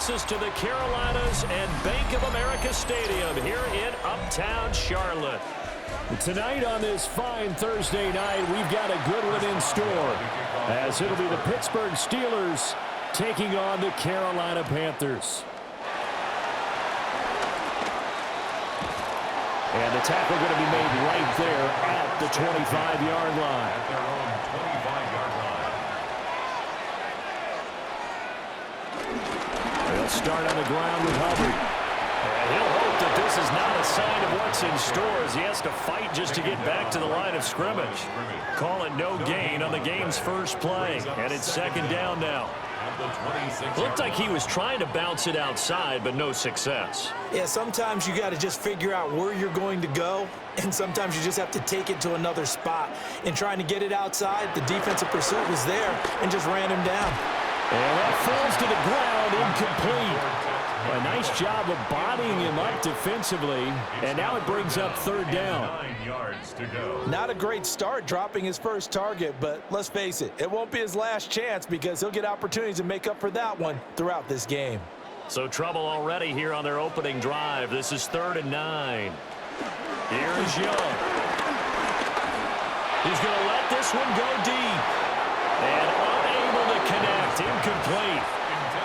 us to the Carolinas and Bank of America Stadium here in Uptown Charlotte. Tonight on this fine Thursday night, we've got a good one in store, as it'll be the Pittsburgh Steelers taking on the Carolina Panthers. And the tackle going to be made right there at the 25-yard line. At their own 25-yard line. They'll start on the ground with Hubbard. And he'll hope that this is not a sign of what's in store, as he has to fight just to get back to the line of scrimmage. Call it no gain on the game's first play, and it's second down now. Looked like he was trying to bounce it outside, but no success. Yeah, sometimes you got to just figure out where you're going to go, and sometimes you just have to take it to another spot. In trying to get it outside, the defensive pursuit was there and just ran him down. And that falls to the ground, incomplete. A nice job of bodying him up defensively, and now it brings up third down. 9 yards to go. Not a great start dropping his first target, but let's face it, it won't be his last chance because he'll get opportunities to make up for that one throughout this game. So trouble already here on their opening drive. This is 3rd and 9. Here's Young. He's going to let this one go deep. And unable to connect. Incomplete.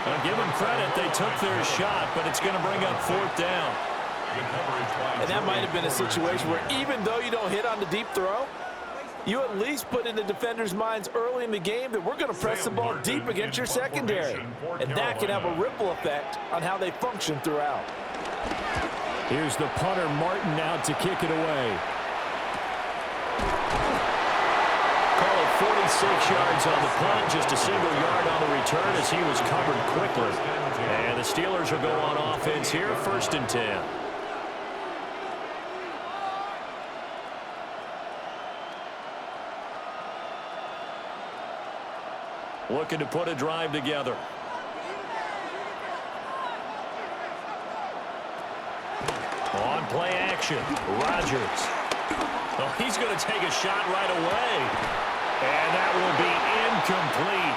I'll give them credit. They took their shot, but it's going to bring up 4th down. And that might have been a situation where even though you don't hit on the deep throw, you at least put in the defenders' minds early in the game that we're going to press the ball deep against your secondary. And that can have a ripple effect on how they function throughout. Here's the punter, Martin, out to kick it away. Call it 46 yards on the punt, just a single yard on the return as he was covered quickly. And the Steelers will go on offense here, 1st and 10. Looking to put a drive together. On play action, Rodgers. Oh, he's going to take a shot right away. And that will be incomplete.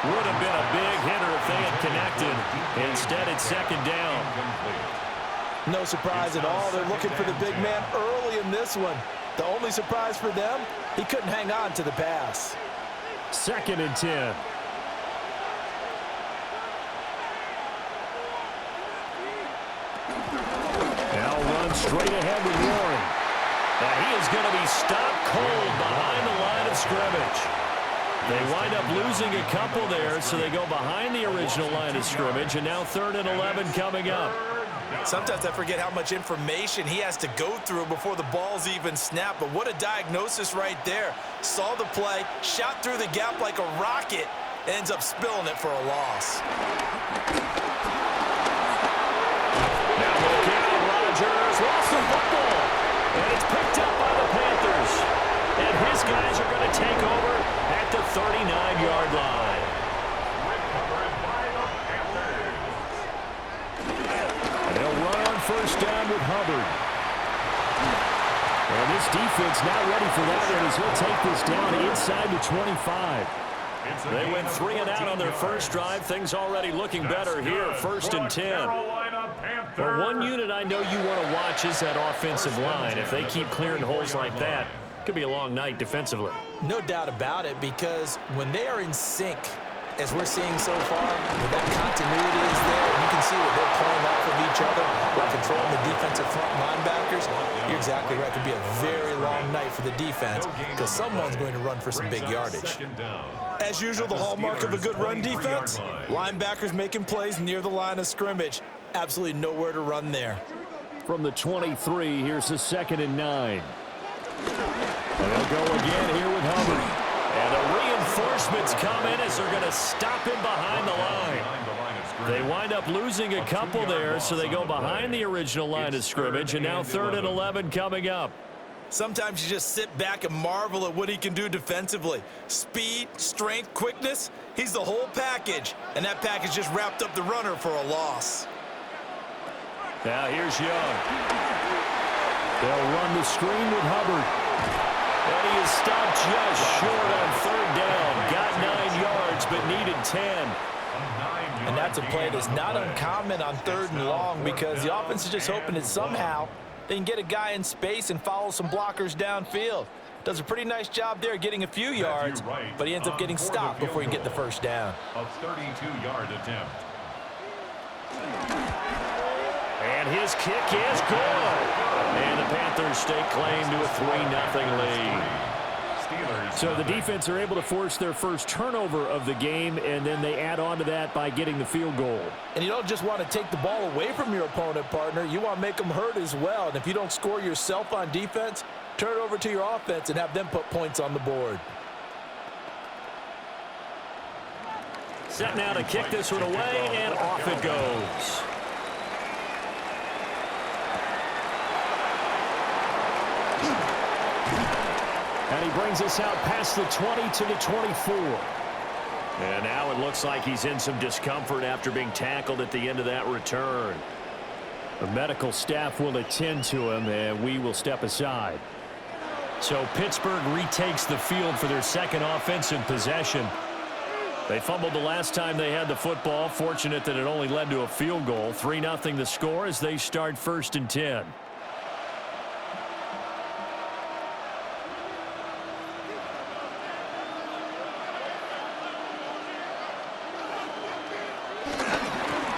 Would have been a big hitter if they had connected. Instead, it's 2nd down. No surprise at all. They're looking for the big man early in this one. The only surprise for them, he couldn't hang on to the pass. 2nd and 10. Now run straight ahead with Warren. Now he is going to be stopped cold behind the line of scrimmage. They wind up losing a couple there, so they go behind the original line of scrimmage, and now 3rd and 11 coming up. Sometimes I forget how much information he has to go through before the ball's even snapped, but what a diagnosis right there. Saw the play, shot through the gap like a rocket, ends up spilling it for a loss. Now look out, Rodgers lost the football, and it's picked up by the Panthers. And his guys are going to take over at the 39-yard line. And they'll run on 1st down with Hubbard. And this defense not ready for that one as he'll take this down inside the 25. They went 3 and out on their first drive. Things already looking better here, 1st and 10. Well, one unit I know you want to watch is that offensive line. If they keep clearing holes like that, it could be a long night defensively. No doubt about it, because when they are in sync, as we're seeing so far, with that continuity is there, and you can see that they're playing off of each other, while controlling the defensive front linebackers. You're exactly right. It could be a very long night for the defense, because someone's going to run for some big yardage. As usual, the hallmark of a good run defense, linebackers making plays near the line of scrimmage. Absolutely nowhere to run there. From the 23, here's the 2nd and 9. And they'll go again here with Hubbard. And the reinforcements come in as they're going to stop him behind the line. They wind up losing a couple there, so they go behind the original line of scrimmage, and now 3rd and 11 coming up. Sometimes you just sit back and marvel at what he can do defensively. Speed, strength, quickness, he's the whole package. And that package just wrapped up the runner for a loss. Now here's Young. They'll run the screen with Hubbard. And he is stopped just short on 3rd down. Got 9 yards, but needed 10. And that's a play that's not uncommon on 3rd and long because the offense is just hoping that somehow they can get a guy in space and follow some blockers downfield. Does a pretty nice job there getting a few yards, but he ends up getting stopped before he can get the first down. A 32-yard attempt. And his kick is good. And the Panthers stake claim to a 3-0 lead. So the defense are able to force their first turnover of the game, and then they add on to that by getting the field goal. And you don't just want to take the ball away from your opponent, partner. You want to make them hurt as well. And if you don't score yourself on defense, turn it over to your offense and have them put points on the board. Set now to kick this one away, and off it goes. And he brings us out past the 20 to the 24. And now it looks like he's in some discomfort after being tackled at the end of that return. The medical staff will attend to him, and we will step aside. So Pittsburgh retakes the field for their second offensive possession. They fumbled the last time they had the football. Fortunate that it only led to a field goal. 3-0 the score as they start 1st and 10.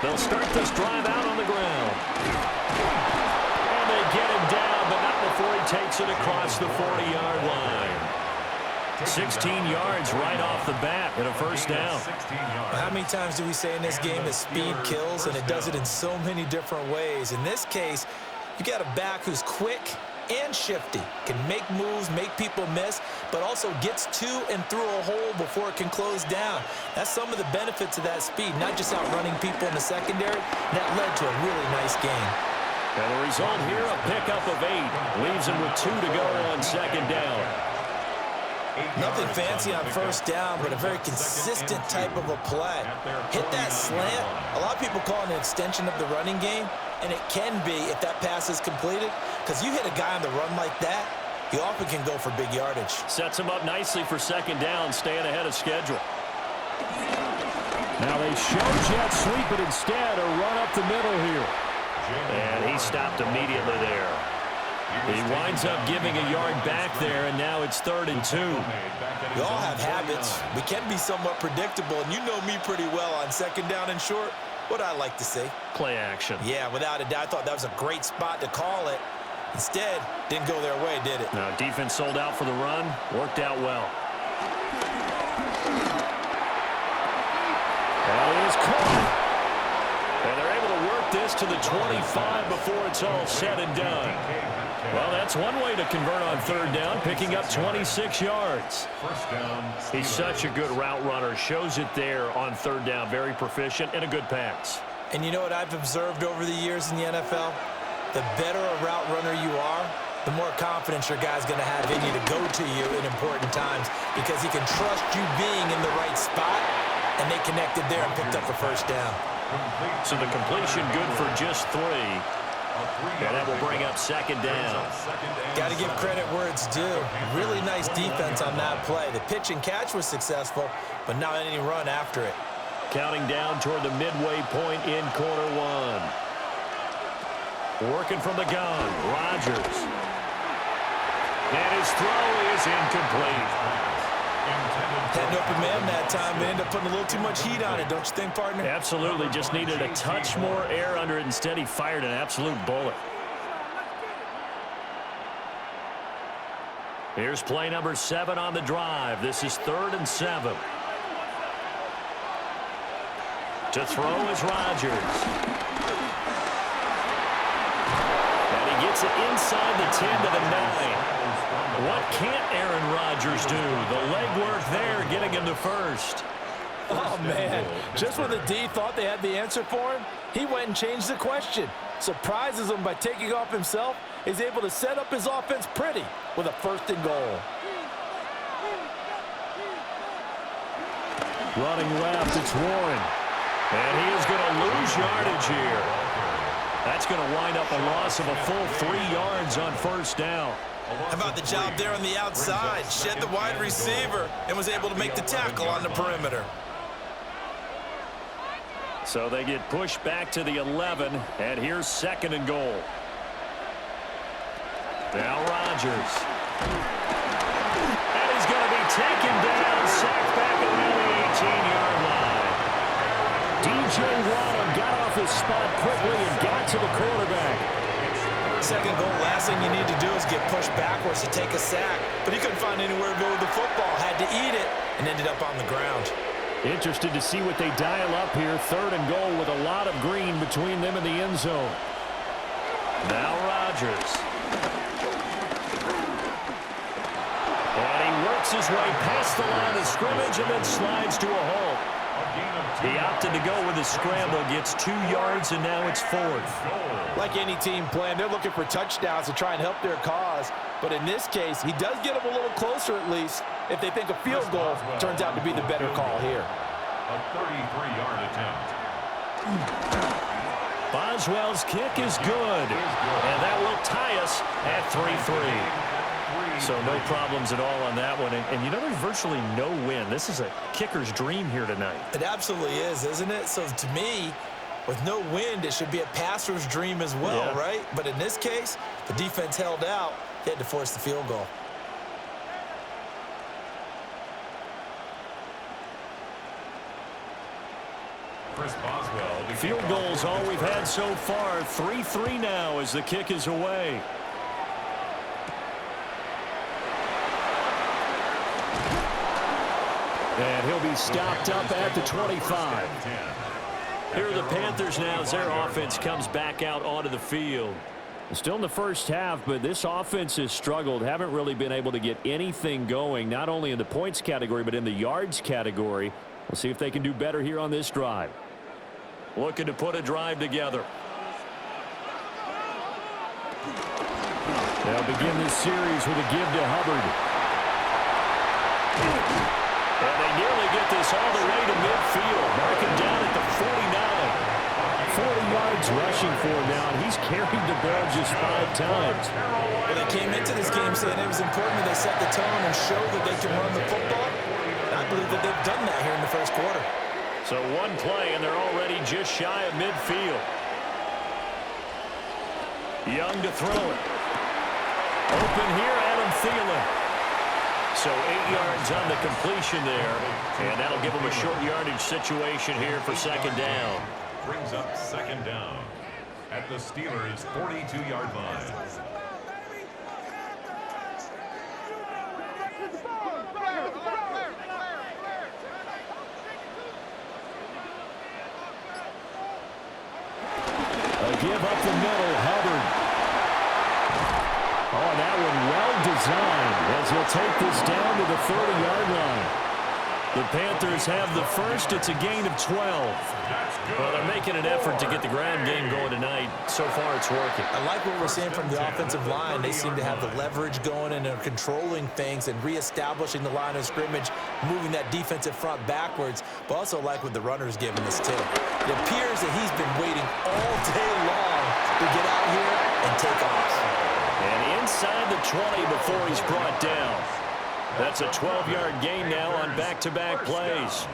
They'll start this drive out on the ground. And they get him down, but not before he takes it across the 40-yard line. 16 yards right off the bat and a first down. How many times do we say in this game that speed kills, and it does it in so many different ways? In this case, you got a back who's quick and shifty, can make moves, make people miss, but also gets to and through a hole before it can close down. That's some of the benefits of that speed, not just outrunning people in the secondary. That led to a really nice game. And the result here, a pickup of 8. Leaves him with 2 to go on 2nd down. Nothing fancy on 1st down, but a very consistent type of a play. Hit that slant. A lot of people call it an extension of the running game, and it can be if that pass is completed, because you hit a guy on the run like that, you often can go for big yardage. Sets him up nicely for 2nd down, staying ahead of schedule. Now they show jet sweep, but instead a run up the middle here. And he stopped immediately there. He winds up giving a yard back there, and now it's 3rd and 2. We all have habits. We can be somewhat predictable, and you know me pretty well on 2nd down and short. What I like to see. Play action. Yeah, without a doubt. I thought that was a great spot to call it. Instead, didn't go their way, did it? Now, defense sold out for the run. Worked out well. That is caught. And they're able to work this to the 25 before it's all said and done. Well, that's one way to convert on 3rd down, picking up 26 yards. He's such a good route runner. Shows it there on 3rd down. Very proficient and a good pass. And you know what I've observed over the years in the NFL? The better a route runner you are, the more confidence your guy's going to have in you to go to you in important times, because he can trust you being in the right spot, and they connected there and picked up the 1st down. So the completion good for just 3. And that will bring up 2nd down. Got to give credit where it's due. Really nice defense on that play. The pitch and catch was successful, but not any run after it. Counting down toward the midway point in quarter 1. Working from the gun, Rodgers. And his throw is incomplete. Had an open man that time, but ended up putting a little too much heat on it, don't you think, partner? Absolutely. Just needed a touch more air under it. Instead, he fired an absolute bullet. Here's play number 7 on the drive. This is 3rd and 7. To throw is Rodgers. And he gets it inside the 10 to the 9. What can't Aaron Rodgers do? The legwork there getting him to 1st. Oh, man. Just when the D thought they had the answer for him, he went and changed the question. Surprises him by taking off himself. He's able to set up his offense pretty with a 1st and goal. Running left, it's Warren. And he is going to lose yardage here. That's going to wind up a loss of a full 3 yards on 1st down. How about the job there on the outside? Shed the wide receiver and was able to make the tackle on the perimeter. So they get pushed back to the 11, and here's 2nd and goal. Now Rodgers. And he's going to be taken down, sacked back around the 18-yard line. DJ Waddle got off his spot quickly and got to the quarterback. 2nd goal, last thing you need to do is get pushed backwards to take a sack. But he couldn't find anywhere to go with the football, had to eat it, and ended up on the ground. Interested to see what they dial up here. 3rd and goal with a lot of green between them and the end zone. Now Rodgers. And he works his way past the line of scrimmage and then slides to a halt. He opted to go with a scramble, gets 2 yards, and now it's 4th. Like any team plan, they're looking for touchdowns to try and help their cause. But in this case, he does get them a little closer at least if they think a field goal turns out to be the better call here. A 33-yard attempt. Boswell's kick is good, and that will tie us at 3-3. So no problems at all on that one. And you know, there's virtually no win. This is a kicker's dream here tonight. It absolutely is, isn't it? So to me, with no wind, it should be a passer's dream as well, right? But in this case, the defense held out. They had to force the field goal. Chris Boswell. Field goal's all we've had so far. 3-3 now as the kick is away. And he'll be stopped up at the 25. Here are the Panthers now as their offense comes back out onto the field. Still in the first half, but this offense has struggled. Haven't really been able to get anything going, not only in the points category, but in the yards category. We'll see if they can do better here on this drive. Looking to put a drive together. They'll begin this series with a give to Hubbard. And they nearly get this all the way to midfield. Marking down at the 49. 40 yards rushing for him now, and he's carried the ball just 5 times. Well, they came into this game saying it was important that they set the tone and show that they can run the football. And I believe that they've done that here in the first quarter. So one play, and they're already just shy of midfield. Young to throw it. Open here, Adam Thielen. So 8 yards on the completion there, and that'll give them a short yardage situation here for 2nd down. Brings up 2nd down at the Steelers' 42-yard line. A give up the middle, Hubbard. Oh, that one well designed as he'll take this down to the 30-yard line. The Panthers have the first. It's a gain of 12. Well, they're making an effort to get the ground game going tonight. So far, it's working. I like what we're seeing from the offensive line. They seem to have the leverage going and are controlling things and reestablishing the line of scrimmage, moving that defensive front backwards, but also like what the runner's giving us too. It appears that he's been waiting all day long to get out here and take off. And inside the 20 before he's brought down. That's a 12-yard gain now on back-to-back plays.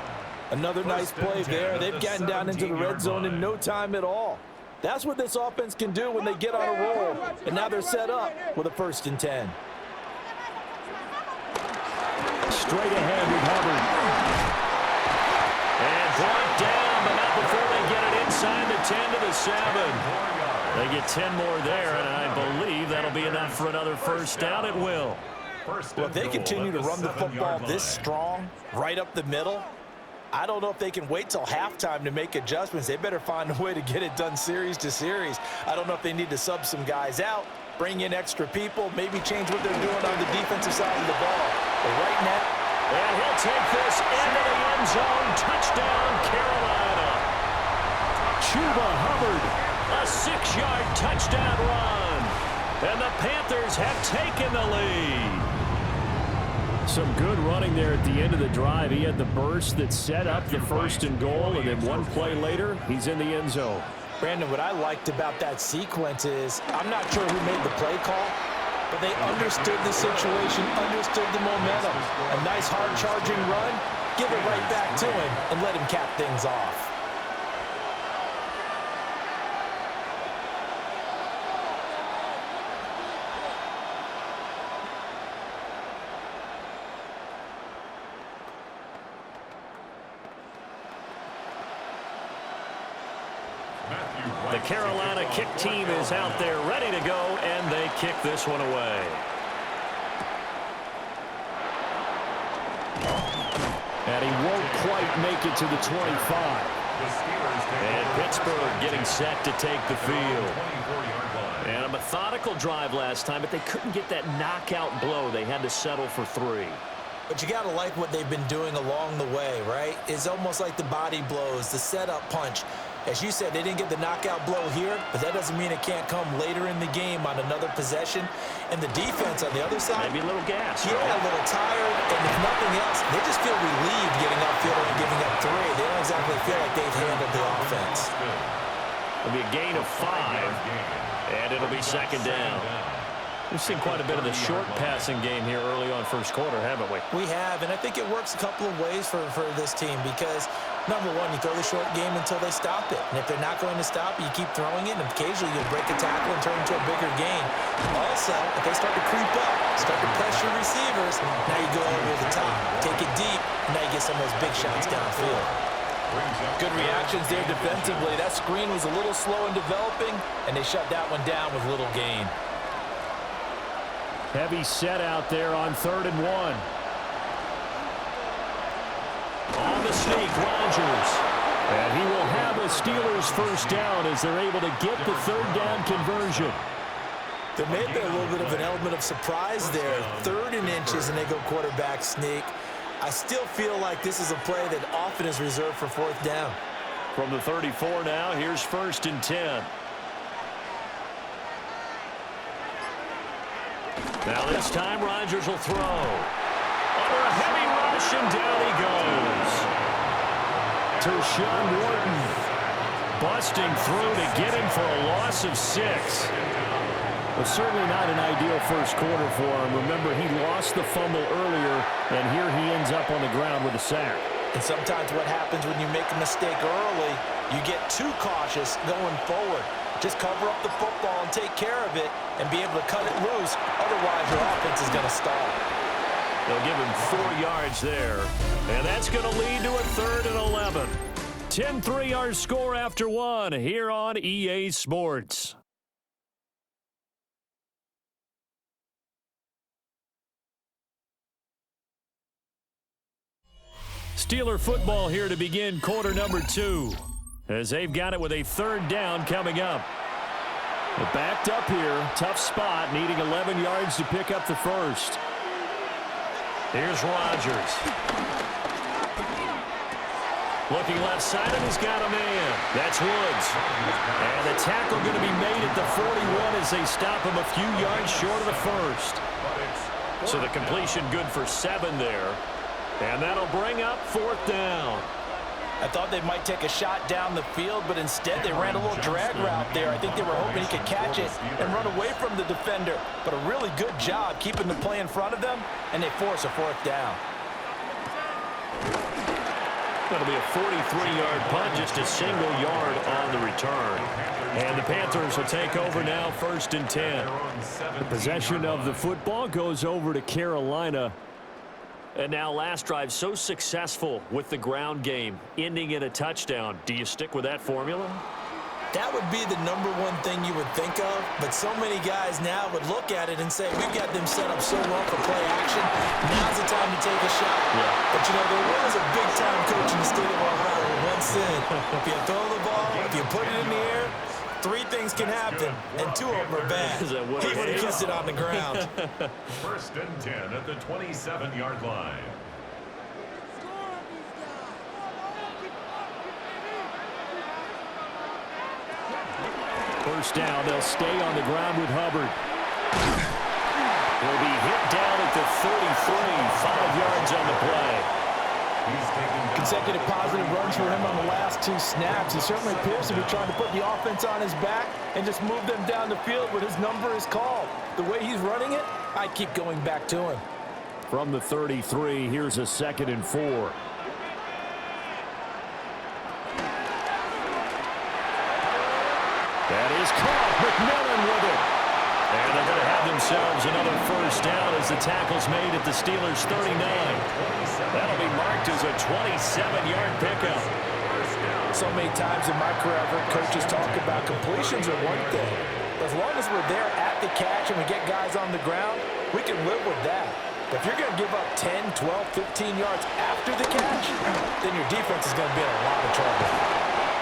Another nice play there. They've gotten down into the red zone in no time at all. That's what this offense can do when they get on a roll. And now they're set up with a 1st and 10. Straight ahead with Hubbard. And brought down, but not before they get it inside the 10 to the 7. They get 10 more there, and I believe that'll be enough for another 1st down. It will. Well, if they continue to run the football this strong, right up the middle, I don't know if they can wait till halftime to make adjustments. They better find a way to get it done series to series. I don't know if they need to sub some guys out, bring in extra people, maybe change what they're doing on the defensive side of the ball. But right now, and he'll take this into the end zone. Touchdown, Carolina. Chuba Hubbard. A 6-yard touchdown run. And the Panthers have taken the lead. Some good running there at the end of the drive. He had the burst that set up the 1st and goal, and then one play later, he's in the end zone. Brandon, what I liked about that sequence is I'm not sure who made the play call, but they understood the situation, understood the momentum. A nice hard charging run, give it right back to him, and let him cap things off. The Carolina kick team is out there ready to go, and they kick this one away. And he won't quite make it to the 25. And Pittsburgh getting set to take the field. And a methodical drive last time, but they couldn't get that knockout blow. They had to settle for 3. But you got to like what they've been doing along the way, right? It's almost like the body blows, the setup punch. As you said, they didn't get the knockout blow here, but that doesn't mean it can't come later in the game on another possession. And the defense on the other side, maybe a little gas. Yeah, a little tired, and if nothing else, they just feel relieved getting upfield and giving up 3. They don't exactly feel like they've handled the offense. It'll be a gain of 5, and it'll be second down. We've seen quite a bit of the short passing game here early on first quarter, haven't we? We have, and I think it works a couple of ways for this team because, number one, you throw the short game until they stop it. And if they're not going to stop it, you keep throwing it, and occasionally you'll break a tackle and turn into a bigger gain. Also, if they start to creep up, start to pressure receivers, now you go over the top, take it deep, and now you get some of those big shots downfield. Good reactions there defensively. That screen was a little slow in developing, and they shut that one down with little gain. Heavy set out there on 3rd and 1. On the sneak, Rodgers. And he will have a Steelers first down as they're able to get the 3rd down conversion. There may have been a little bit of an element of surprise there. 3rd and inches, and they go quarterback sneak. I still feel like this is a play that often is reserved for 4th down. From the 34 now, here's 1st and 10. Now this time, Rodgers will throw. Under a heavy rush, and down he goes. Tershawn Wharton busting through to get him for a loss of 6. Well, certainly not an ideal first quarter for him. Remember, he lost the fumble earlier, and here he ends up on the ground with a sack. And sometimes what happens when you make a mistake early, you get too cautious going forward. Just cover up the football and take care of it and be able to cut it loose. Otherwise, your offense is going to stall. They'll give him 4 yards there. And that's going to lead to a 3rd and 11. 10-3 our score after 1 here on EA Sports. Steeler football here to begin quarter number 2. As they've got it with a 3rd down coming up. They're backed up here. Tough spot, needing 11 yards to pick up the first. Here's Rodgers. Looking left side, and he's got a man. That's Woods. And the tackle going to be made at the 41 as they stop him a few yards short of the first. So the completion good for 7 there. And that'll bring up 4th down. I thought they might take a shot down the field, but instead they ran a little drag route there. I think they were hoping he could catch it and run away from the defender. But a really good job keeping the play in front of them, and they force a 4th down. That'll be a 43-yard punt, just a single yard on the return. And the Panthers will take over now, 1st and 10. The possession of the football goes over to Carolina. And now last drive so successful with the ground game, ending in a touchdown. Do you stick with that formula? That would be the number one thing you would think of, but so many guys now would look at it and say, we've got them set up so well for play action. Now's the time to take a shot. Yeah. But, you know, there was a big-time coach in the state of Ohio who once said, if you throw the ball, if you put it in the air, 3 things can happen, and 2 of them are bad. He would have kissed it on the ground. 1st and 10 at the 27-yard line. First down, they'll stay on the ground with Hubbard. He'll be hit down at the 33, 5 yards on the play. Consecutive positive runs for him on the last 2 snaps. He certainly appears to be trying to put the offense on his back and just move them down the field when his number is called. The way he's running it, I keep going back to him. From the 33, here's a 2nd and 4. That is caught. McMillan with it. And they're going to have themselves another first down as the tackle's made at the Steelers' 39. That'll be marked as a 27-yard pickup. So many times in my career, I've heard coaches talk about completions are one thing. As long as we're there at the catch and we get guys on the ground, we can live with that. But if you're going to give up 10, 12, 15 yards after the catch, then your defense is going to be in a lot of trouble.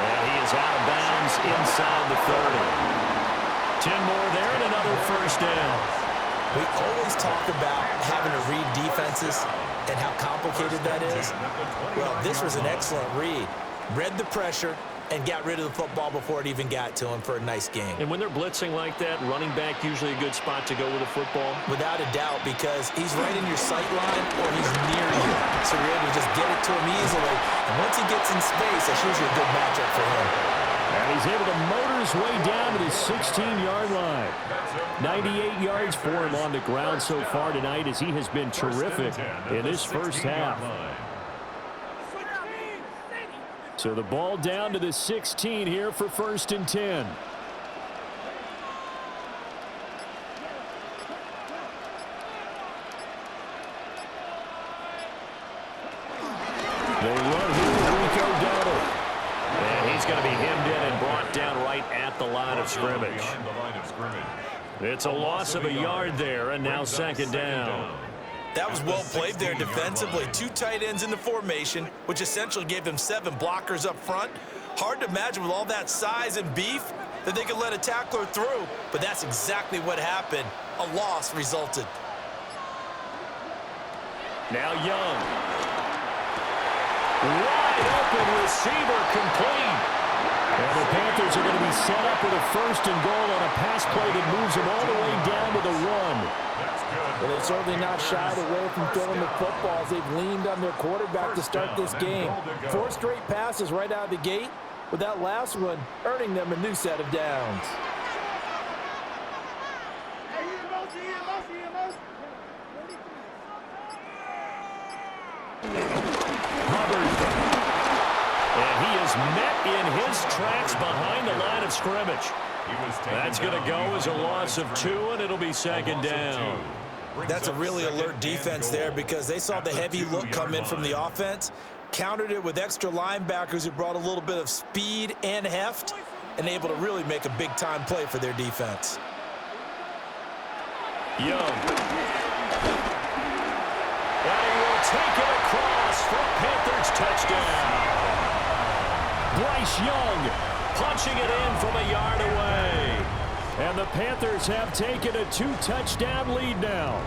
And he is out of bounds inside the 30. 10 more there and another first down. We always talk about having to read defenses and how complicated that is. Well, this was an excellent read. Read the pressure and got rid of the football before it even got to him for a nice game. And when they're blitzing like that, running back usually a good spot to go with a football? Without a doubt, because he's right in your sight line or he's near you. So you're able to just get it to him easily. And once he gets in space, that's usually a good matchup for him. And he's able to motor his way down to the 16-yard line. 98 yards for him on the ground so far tonight as he has been terrific in this first half. So the ball down to the 16 here for 1st and 10. They run here with Rico Dowdle. And he's going to be hemmed in and brought down right at the line of scrimmage. It's a loss of a yard there, and now 2nd down. That was well played there defensively. 2 tight ends in the formation, which essentially gave them 7 blockers up front. Hard to imagine with all that size and beef that they could let a tackler through, but that's exactly what happened. A loss resulted. Now Young. Wide open receiver complete. And the Panthers are going to be set up with a 1st and goal on a pass play that moves them all the way down to the 1. Well, they've certainly not shied away from throwing the football as they've leaned on their quarterback to start this game. 4 straight passes right out of the gate, with that last one earning them a new set of downs. And he is met in his tracks behind the line of scrimmage. That's going to go as a loss of 2, and it'll be 2nd down. That's a really alert defense there because they saw the heavy look come in from the offense, countered it with extra linebackers who brought a little bit of speed and heft, and able to really make a big-time play for their defense. Young. And he will take it across for a Panthers touchdown. Bryce Young punching it in from a yard away. And the Panthers have taken a 2-touchdown lead now.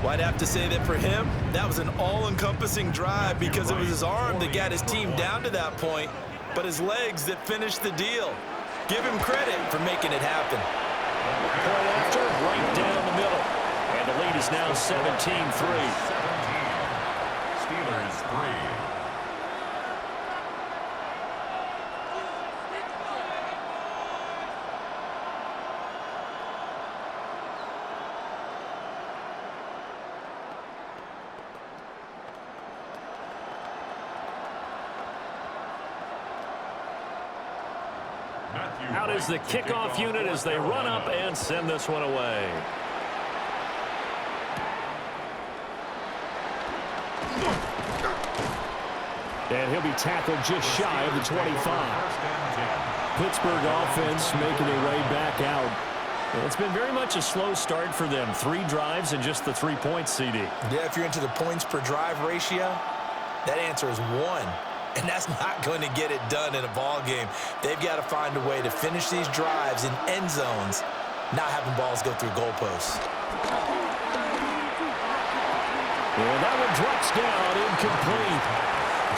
Well, I'd have to say that for him, that was an all-encompassing drive because it was his arm that got his team down to that point, but his legs that finished the deal. Give him credit for making it happen. Point after, right down the middle. And the lead is now 17-3. Steelers 3. Out is the kickoff unit as they run up and send this one away. And he'll be tackled just shy of the 25. Pittsburgh offense making their way back out. It's been very much a slow start for them. 3 drives and just the 3 points, CD. Yeah, if you're into the points per drive ratio, that answer is 1. And that's not going to get it done in a ball game. They've got to find a way to finish these drives in end zones, not having balls go through goalposts. And that one drops down, incomplete.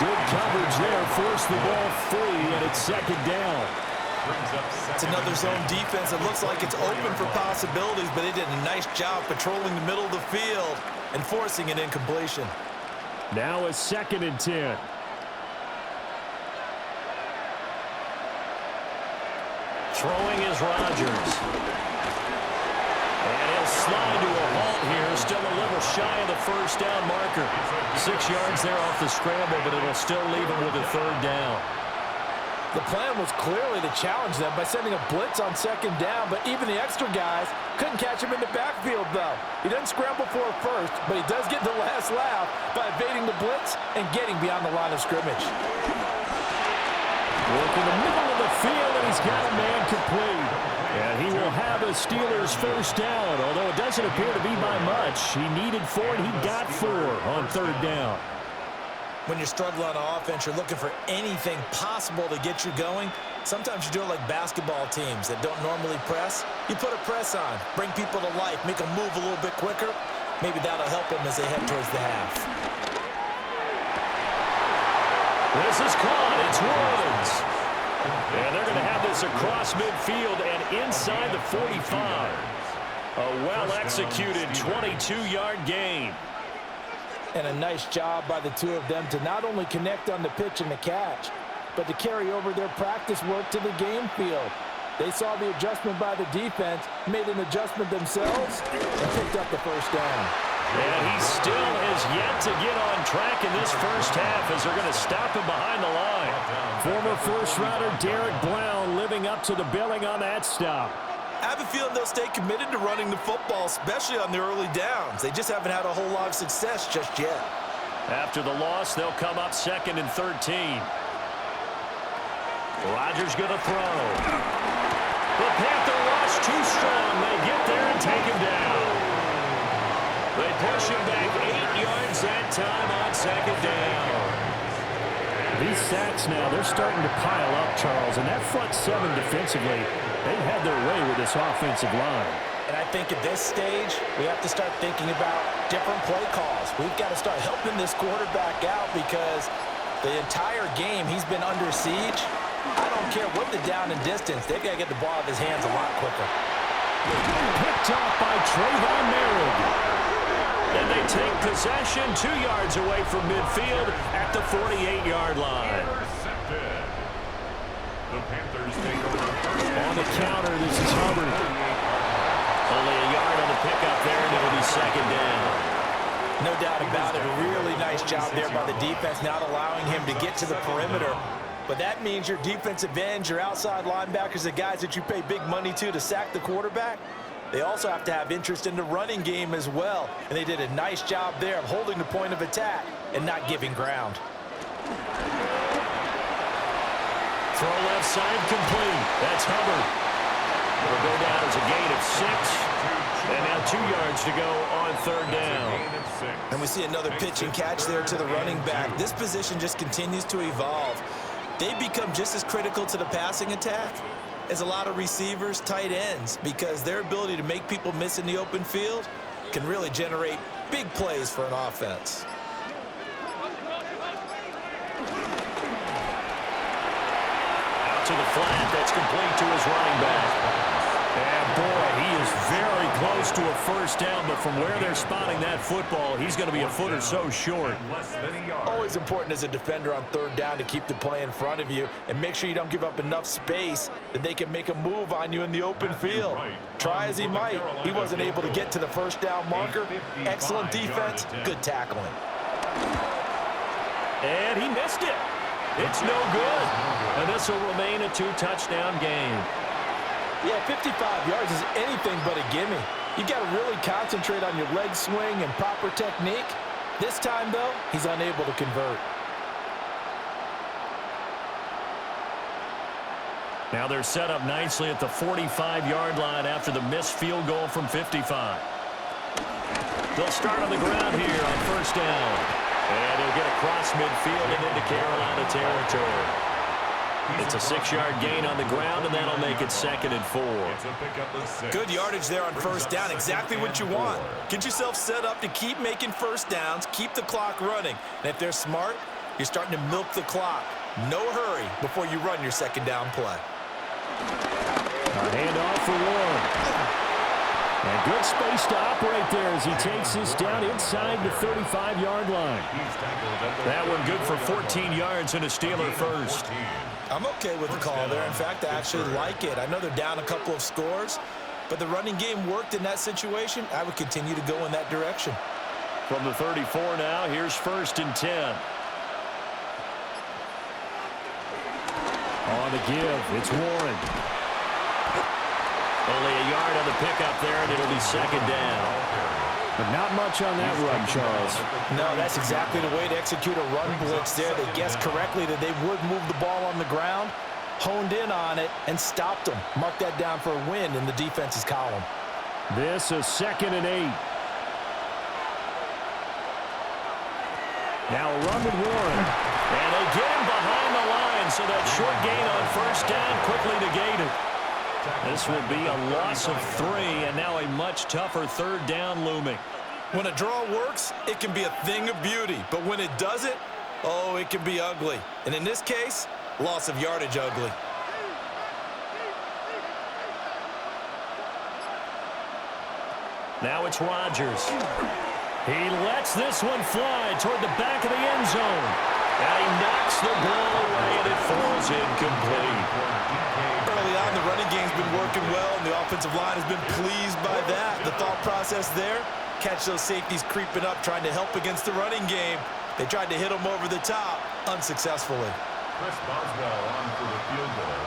Good coverage there, forced the ball free, and it's 2nd down. It's another zone defense. It looks like it's open for possibilities, but they did a nice job patrolling the middle of the field and forcing an incompletion. Now a 2nd and 10. Throwing is Rodgers. And he'll slide to a halt here. Still a little shy of the 1st down marker. 6 yards there off the scramble, but it'll still leave him with a 3rd down. The plan was clearly to challenge them by sending a blitz on 2nd down, but even the extra guys couldn't catch him in the backfield, though. He doesn't scramble for a first, but he does get the last laugh by evading the blitz and getting beyond the line of scrimmage. Working the middle of the field, and he's got a man complete. And he will have a Steelers first down, although it doesn't appear to be by much. He needed 4, and he got 4 on third down. When you're struggling on offense, you're looking for anything possible to get you going. Sometimes you do it like basketball teams that don't normally press. You put a press on, bring people to life, make them move a little bit quicker. Maybe that'll help them as they head towards the half. This is caught. It's Woods. And they're going to have this across midfield and inside the 45. A well-executed 22-yard gain. And a nice job by the two of them to not only connect on the pitch and the catch, but to carry over their practice work to the game field. They saw the adjustment by the defense, made an adjustment themselves, and picked up the first down. And he still is yet to get on track in this first half as they're going to stop him behind the line. Former first-rounder Derek Brown living up to the billing on that stop. I have a feeling they'll stay committed to running the football, especially on the early downs. They just haven't had a whole lot of success just yet. After the loss, they'll come up 2nd and 13. Rodgers going to throw. The Panther rush too strong. They get there and take him down. They push him back 8 yards that time on 2nd down. These sacks now, they're starting to pile up, Charles, and that front 7 defensively, they've had their way with this offensive line. And I think at this stage, we have to start thinking about different play calls. We've got to start helping this quarterback out because the entire game he's been under siege. I don't care what the down and distance, they've got to get the ball out of his hands a lot quicker. Picked off by Trayvon Merritt. And they take possession 2 yards away from midfield at the 48-yard line. The Panthers take over On the counter, this is Hubbard. Only a yard on the pickup there, and it'll be 2nd down. No doubt about it. A really nice job there by the defense, not allowing him to get to the perimeter. But that means your defensive ends, your outside linebackers, the guys that you pay big money to sack the quarterback, they also have to have interest in the running game as well. And they did a nice job there of holding the point of attack and not giving ground. Throw left side complete. That's Hubbard. It'll go down as a gain of 6. And now 2 yards to go on 3rd down. And we see another pitch and catch there to the running back. This position just continues to evolve. They become just as critical to the passing attack as a lot of receivers, tight ends, because their ability to make people miss in the open field can really generate big plays for an offense. Out to the flat. That's complete to his running back. And boy, he is very close to a first down, but from where they're spotting that football, he's going to be a foot or so short. Always important as a defender on 3rd down to keep the play in front of you and make sure you don't give up enough space that they can make a move on you in the open field. Try as he might, he wasn't able to get to the first down marker. Excellent defense, good tackling. And he missed it. It's no good. And this will remain a 2-touchdown game. Yeah, 55 yards is anything but a gimme. You got to really concentrate on your leg swing and proper technique. This time, though, he's unable to convert. Now they're set up nicely at the 45-yard line after the missed field goal from 55. They'll start on the ground here on 1st down. And he'll get across midfield and into Carolina territory. It's a 6-yard gain on the ground, and that'll make it 2nd and 4. Good yardage there on 1st down. Exactly what you want. Get yourself set up to keep making first downs, keep the clock running. And if they're smart, you're starting to milk the clock. No hurry before you run your 2nd down play. A handoff for Warren. And good space to operate there as he takes this down inside the 35-yard line. That one good for 14 yards and a Steeler first. I'm okay with the call there. In fact, I actually like it. I know they're down a couple of scores, but the running game worked in that situation. I would continue to go in that direction. From the 34 now, here's 1st and 10. On the give, it's Warren. Only a yard on the pickup there, and it'll be 2nd down. But not much on that run, Charles. No, that's exactly the way to execute a run blitz there. They guessed correctly that they would move the ball on the ground, honed in on it, and stopped them. Mark that down for a win in the defense's column. This is 2nd and 8. Now a run with Warren. And they get him behind the line, so that short gain on first down quickly negated. This will be a loss of 3, and now a much tougher 3rd down looming. When a draw works, it can be a thing of beauty. But when it doesn't, oh, it can be ugly. And in this case, loss of yardage ugly. Now it's Rodgers. He lets this one fly toward the back of the end zone. And he knocks the ball away, and it falls incomplete. Early on, the running game's been working well, and the offensive line has been pleased by that. The thought process there, catch those safeties creeping up, trying to help against the running game. They tried to hit them over the top, unsuccessfully. Chris Boswell on for the field goal.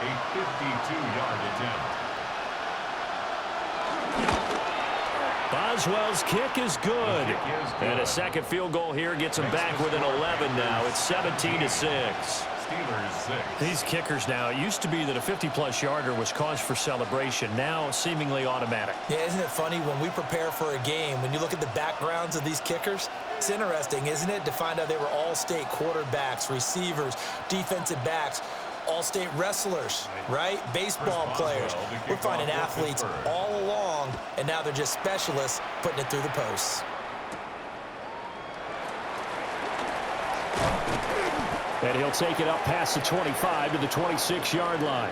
A 52-yard attempt. Boswell's kick is good. And a second field goal here gets him back within 11 now. It's 17-6. Steelers 6. These kickers now, it used to be that a 50-plus yarder was cause for celebration. Now seemingly automatic. Yeah, isn't it funny when we prepare for a game, when you look at the backgrounds of these kickers, it's interesting, isn't it, to find out they were all-state quarterbacks, receivers, defensive backs, all-state wrestlers, right? Baseball players. We're finding athletes all along, and now they're just specialists putting it through the posts. And he'll take it up past the 25 to the 26-yard line.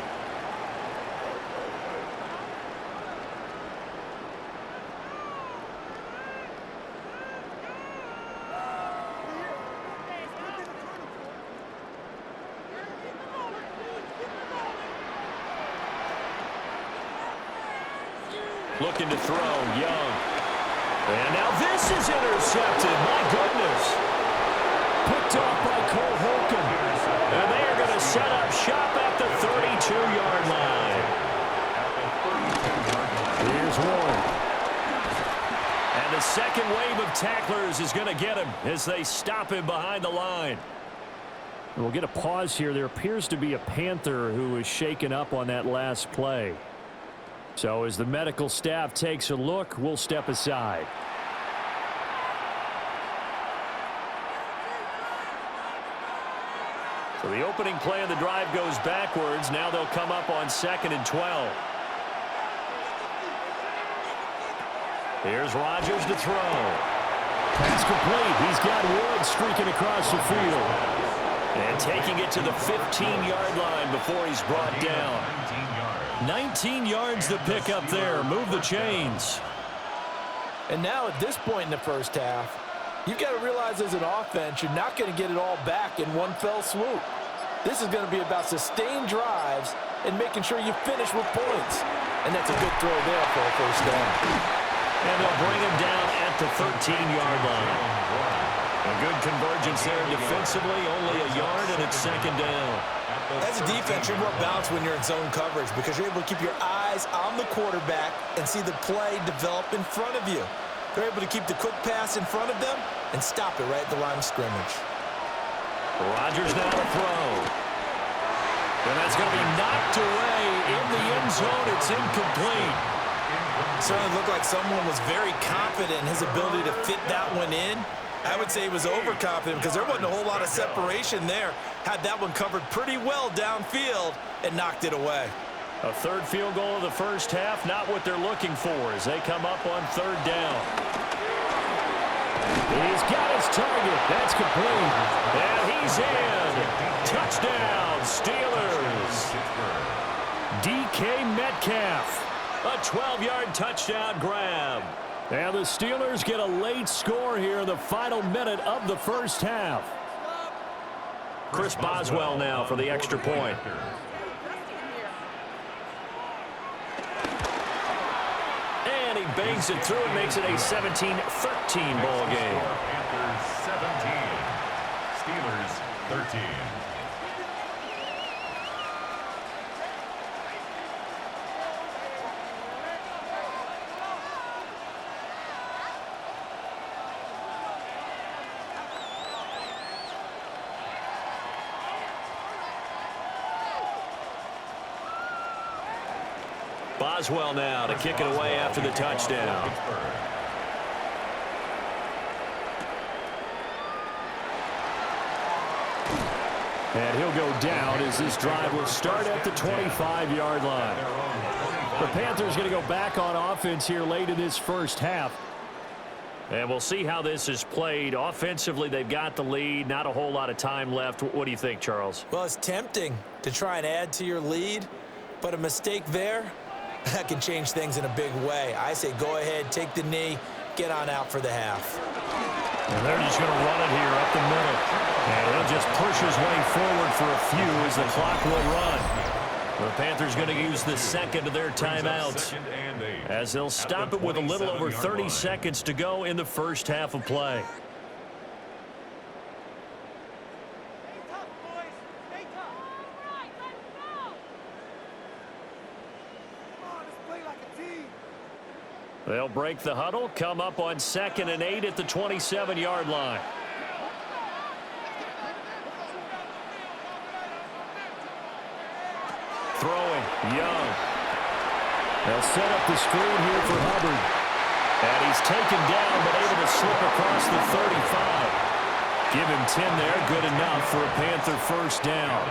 Looking to throw, Young. And now this is intercepted. My goodness. Picked off by Cole Holcomb. And they are going to set up shop at the 32-yard line. Here's Warren. And the second wave of tacklers is going to get him as they stop him behind the line. We'll get a pause here. There appears to be a Panther who is shaken up on that last play. So as the medical staff takes a look, we'll step aside. So the opening play of the drive goes backwards. Now they'll come up on 2nd and 12. Here's Rodgers to throw. Pass complete. He's got Wood streaking across the field. And taking it to the 15-yard line before he's brought down. 19 yards to pick up there. Move the chains. And now at this point in the first half, you've got to realize as an offense, you're not going to get it all back in one fell swoop. This is going to be about sustained drives and making sure you finish with points. And that's a good throw there for a first down. And they'll bring him down at the 13-yard line. A good convergence there defensively, only a yard, and it's 2nd down. As a defense, you're more balanced when you're in zone coverage because you're able to keep your eyes on the quarterback and see the play develop in front of you. They're able to keep the quick pass in front of them and stop it right at the line of scrimmage. Rodgers now to throw. And that's going to be knocked away in the end zone. It's incomplete. Certainly looked like someone was very confident in his ability to fit that one in. I would say he was overconfident because there wasn't a whole lot of separation there. Had that one covered pretty well downfield and knocked it away. A third field goal of the first half, not what they're looking for as they come up on 3rd down. He's got his target. That's complete. And he's in. Touchdown, Steelers. DK Metcalf. A 12-yard touchdown grab. And the Steelers get a late score here in the final minute of the first half. Chris Boswell now for the extra point. And he bangs it through and makes it a 17-13 ball game. Panthers 17. Steelers 13. Boswell now to kick it away after the touchdown. And he'll go down as this drive will start at the 25-yard line. The Panthers going to go back on offense here late in this first half. And we'll see how this is played. Offensively, they've got the lead. Not a whole lot of time left. What do you think, Charles? Well, it's tempting to try and add to your lead, but a mistake there, that can change things in a big way. I say go ahead, take the knee, get on out for the half. And they're just going to run it here up the middle. And he'll just push his way forward for a few as the clock will run. The Panthers going to use the second of their timeouts as they'll stop it with a little over 30 seconds to go in the first half of play. They'll break the huddle, come up on 2nd and 8 at the 27-yard line. Throwing, Young. They'll set up the screen here for Hubbard. And he's taken down, but able to slip across the 35. Give him 10 there, good enough for a Panther first down.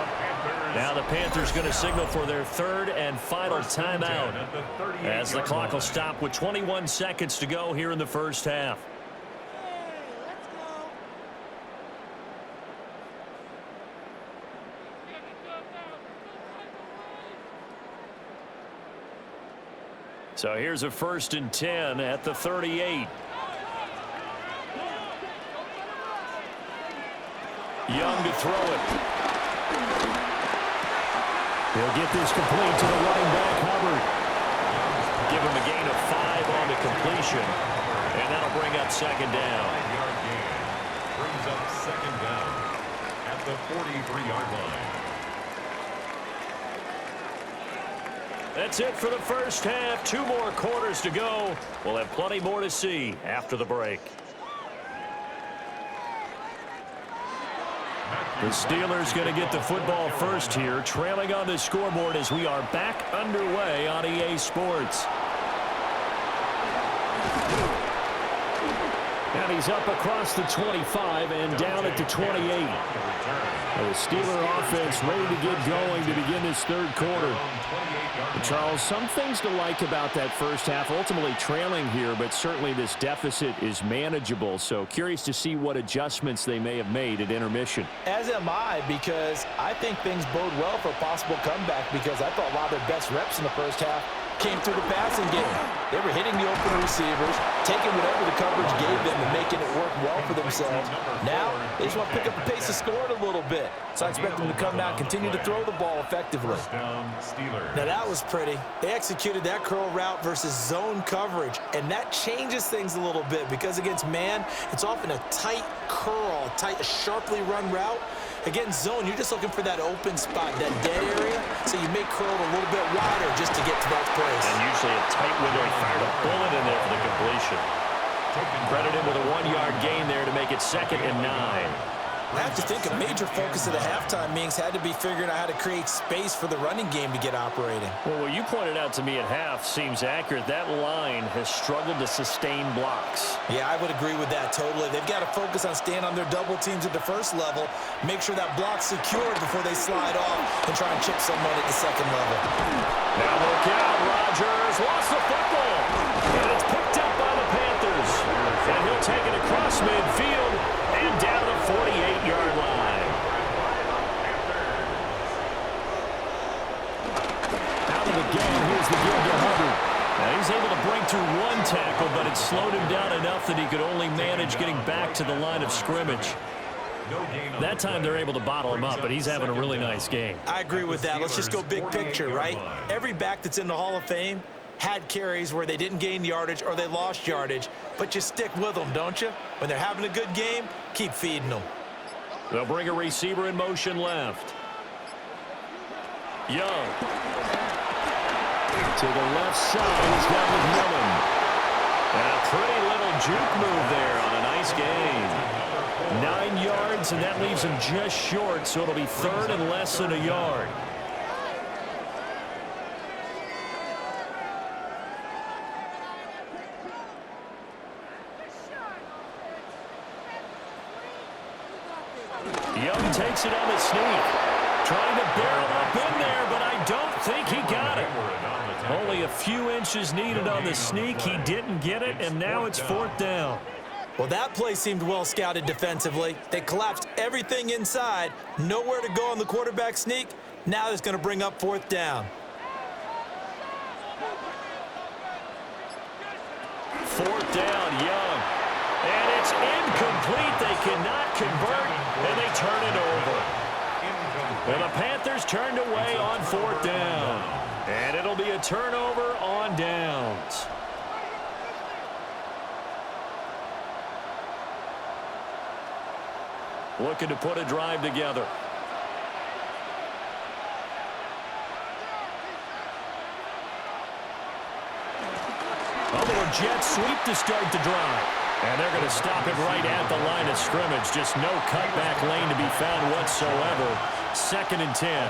Now the Panthers going to signal for their third and final timeout as the clock will stop with 21 seconds to go here in the first half. So here's a 1st and 10 at the 38. Young to throw it. He'll get this complete to the running back, Hubbard. Give him a gain of 5 on the completion. And that'll bring up 2nd down. Brings up 2nd down at the 43-yard line. That's it for the first half. 2 more quarters to go. We'll have plenty more to see after the break. The Steelers going to get the football first here, trailing on the scoreboard as we are back underway on EA Sports. And he's up across the 25 and down at the 28. The Steeler offense ready to get going to begin this third quarter. Charles, some things to like about that first half, ultimately trailing here, but certainly this deficit is manageable. So curious to see what adjustments they may have made at intermission. As am I, because I think things bode well for a possible comeback, because I thought a lot of their best reps in the first half came through the passing game. They were hitting the open receivers, taking whatever the coverage gave them and making it work well for themselves. Now, they just want to pick up the pace of scoring a little bit. So I expect them to come out and continue to throw the ball effectively. Now that was pretty. They executed that curl route versus zone coverage, and that changes things a little bit because against man, it's often a tight curl, a sharply run route. Against zone, you're just looking for that open spot, that dead area, so you may curl it a little bit wider just to get to that place. And usually a tight window. He fired a bullet in there for the completion. Credit him with a 1-yard gain there to make it 2nd and 9. I have to think a major focus of the halftime meetings had to be figuring out how to create space for the running game to get operating. Well, what you pointed out to me at half seems accurate. That line has struggled to sustain blocks. Yeah, I would agree with that totally. They've got to focus on staying on their double teams at the first level, make sure that block's secured before they slide off and try and chip someone at the second level. Now look out, Rodgers lost the football, and it's picked up by the Panthers. And he'll take it across midfield and down the 48-yard line. Out of the game, here's the give to Hubbard. Now he's able to break through 1 tackle, but it slowed him down enough that he could only manage getting back to the line of scrimmage. That time they're able to bottle him up, but he's having a really nice game. I agree with that. Let's just go big picture, right? Every back that's in the Hall of Fame had carries where they didn't gain yardage or they lost yardage, but you stick with them, don't you? When they're having a good game, keep feeding them. They'll bring a receiver in motion left. Young. To the left side, he's got McMillan. And a pretty little juke move there on a nice gain. 9 yards, and that leaves him just short, so it'll be 3rd and less than a yard. Young takes it on the sneak. Trying to barrel up in there, but I don't think he got it. Only a few inches needed on the sneak. He didn't get it, and now it's 4th down. Well, that play seemed well scouted defensively. They collapsed everything inside. Nowhere to go on the quarterback sneak. Now it's going to bring up 4th down. 4th down, Young. And it's incomplete. They cannot convert, and they turn it over. And the Panthers turned away on 4th down. And it'll be a turnover on downs. Looking to put a drive together. A little jet sweep to start the drive. And they're going to stop it right at the line of scrimmage. Just no cutback lane to be found whatsoever. 2nd and 10.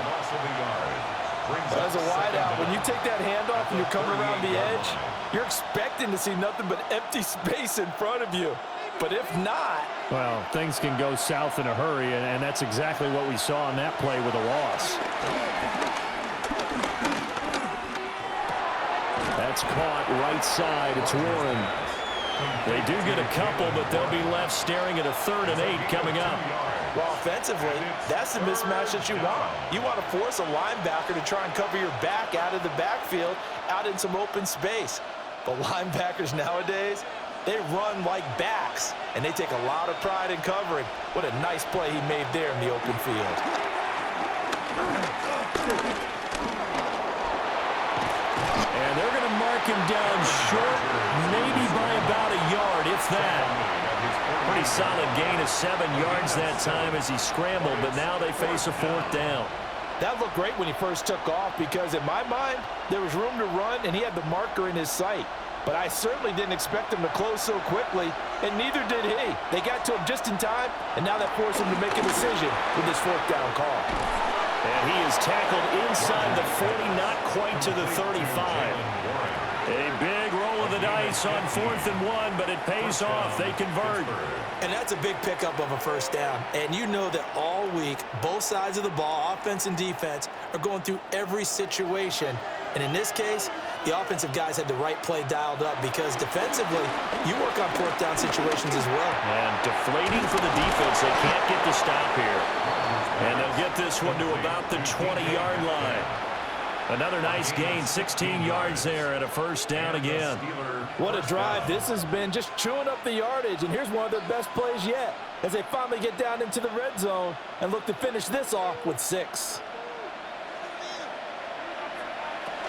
As a wideout, when you take that handoff and you're coming around the edge, you're expecting to see nothing but empty space in front of you. But if not... Well, things can go south in a hurry, and that's exactly what we saw on that play with a loss. That's caught right side. It's Warren. They do get a couple, but they'll be left staring at a 3rd and 8 coming up. Well, offensively, that's the mismatch that you want. You want to force a linebacker to try and cover your back out of the backfield, out in some open space. But linebackers nowadays, they run like backs, and they take a lot of pride in covering. What a nice play he made there in the open field. And they're going to mark him down short, maybe by about a yard, if that. Pretty solid gain of 7 yards that time as he scrambled, but now they face a 4th down. That looked great when he first took off because, in my mind, there was room to run, and he had the marker in his sight. But I certainly didn't expect him to close so quickly, and neither did he. They got to him just in time, and now that forced him to make a decision with this 4th down call. And he is tackled inside the 40, not quite to the 35. A big roll of the dice on 4th and 1, but it pays off. They convert. And that's a big pickup of a 1st down. And you know that all week, both sides of the ball, offense and defense, are going through every situation. And in this case, the offensive guys had the right play dialed up because defensively, you work on 4th down situations as well. And deflating for the defense. They can't get the stop here. And they'll get this one to about the 20-yard line. Another nice gain, 16 yards there, and a 1st down again. What a drive this has been, just chewing up the yardage. And here's one of their best plays yet as they finally get down into the red zone and look to finish this off with 6.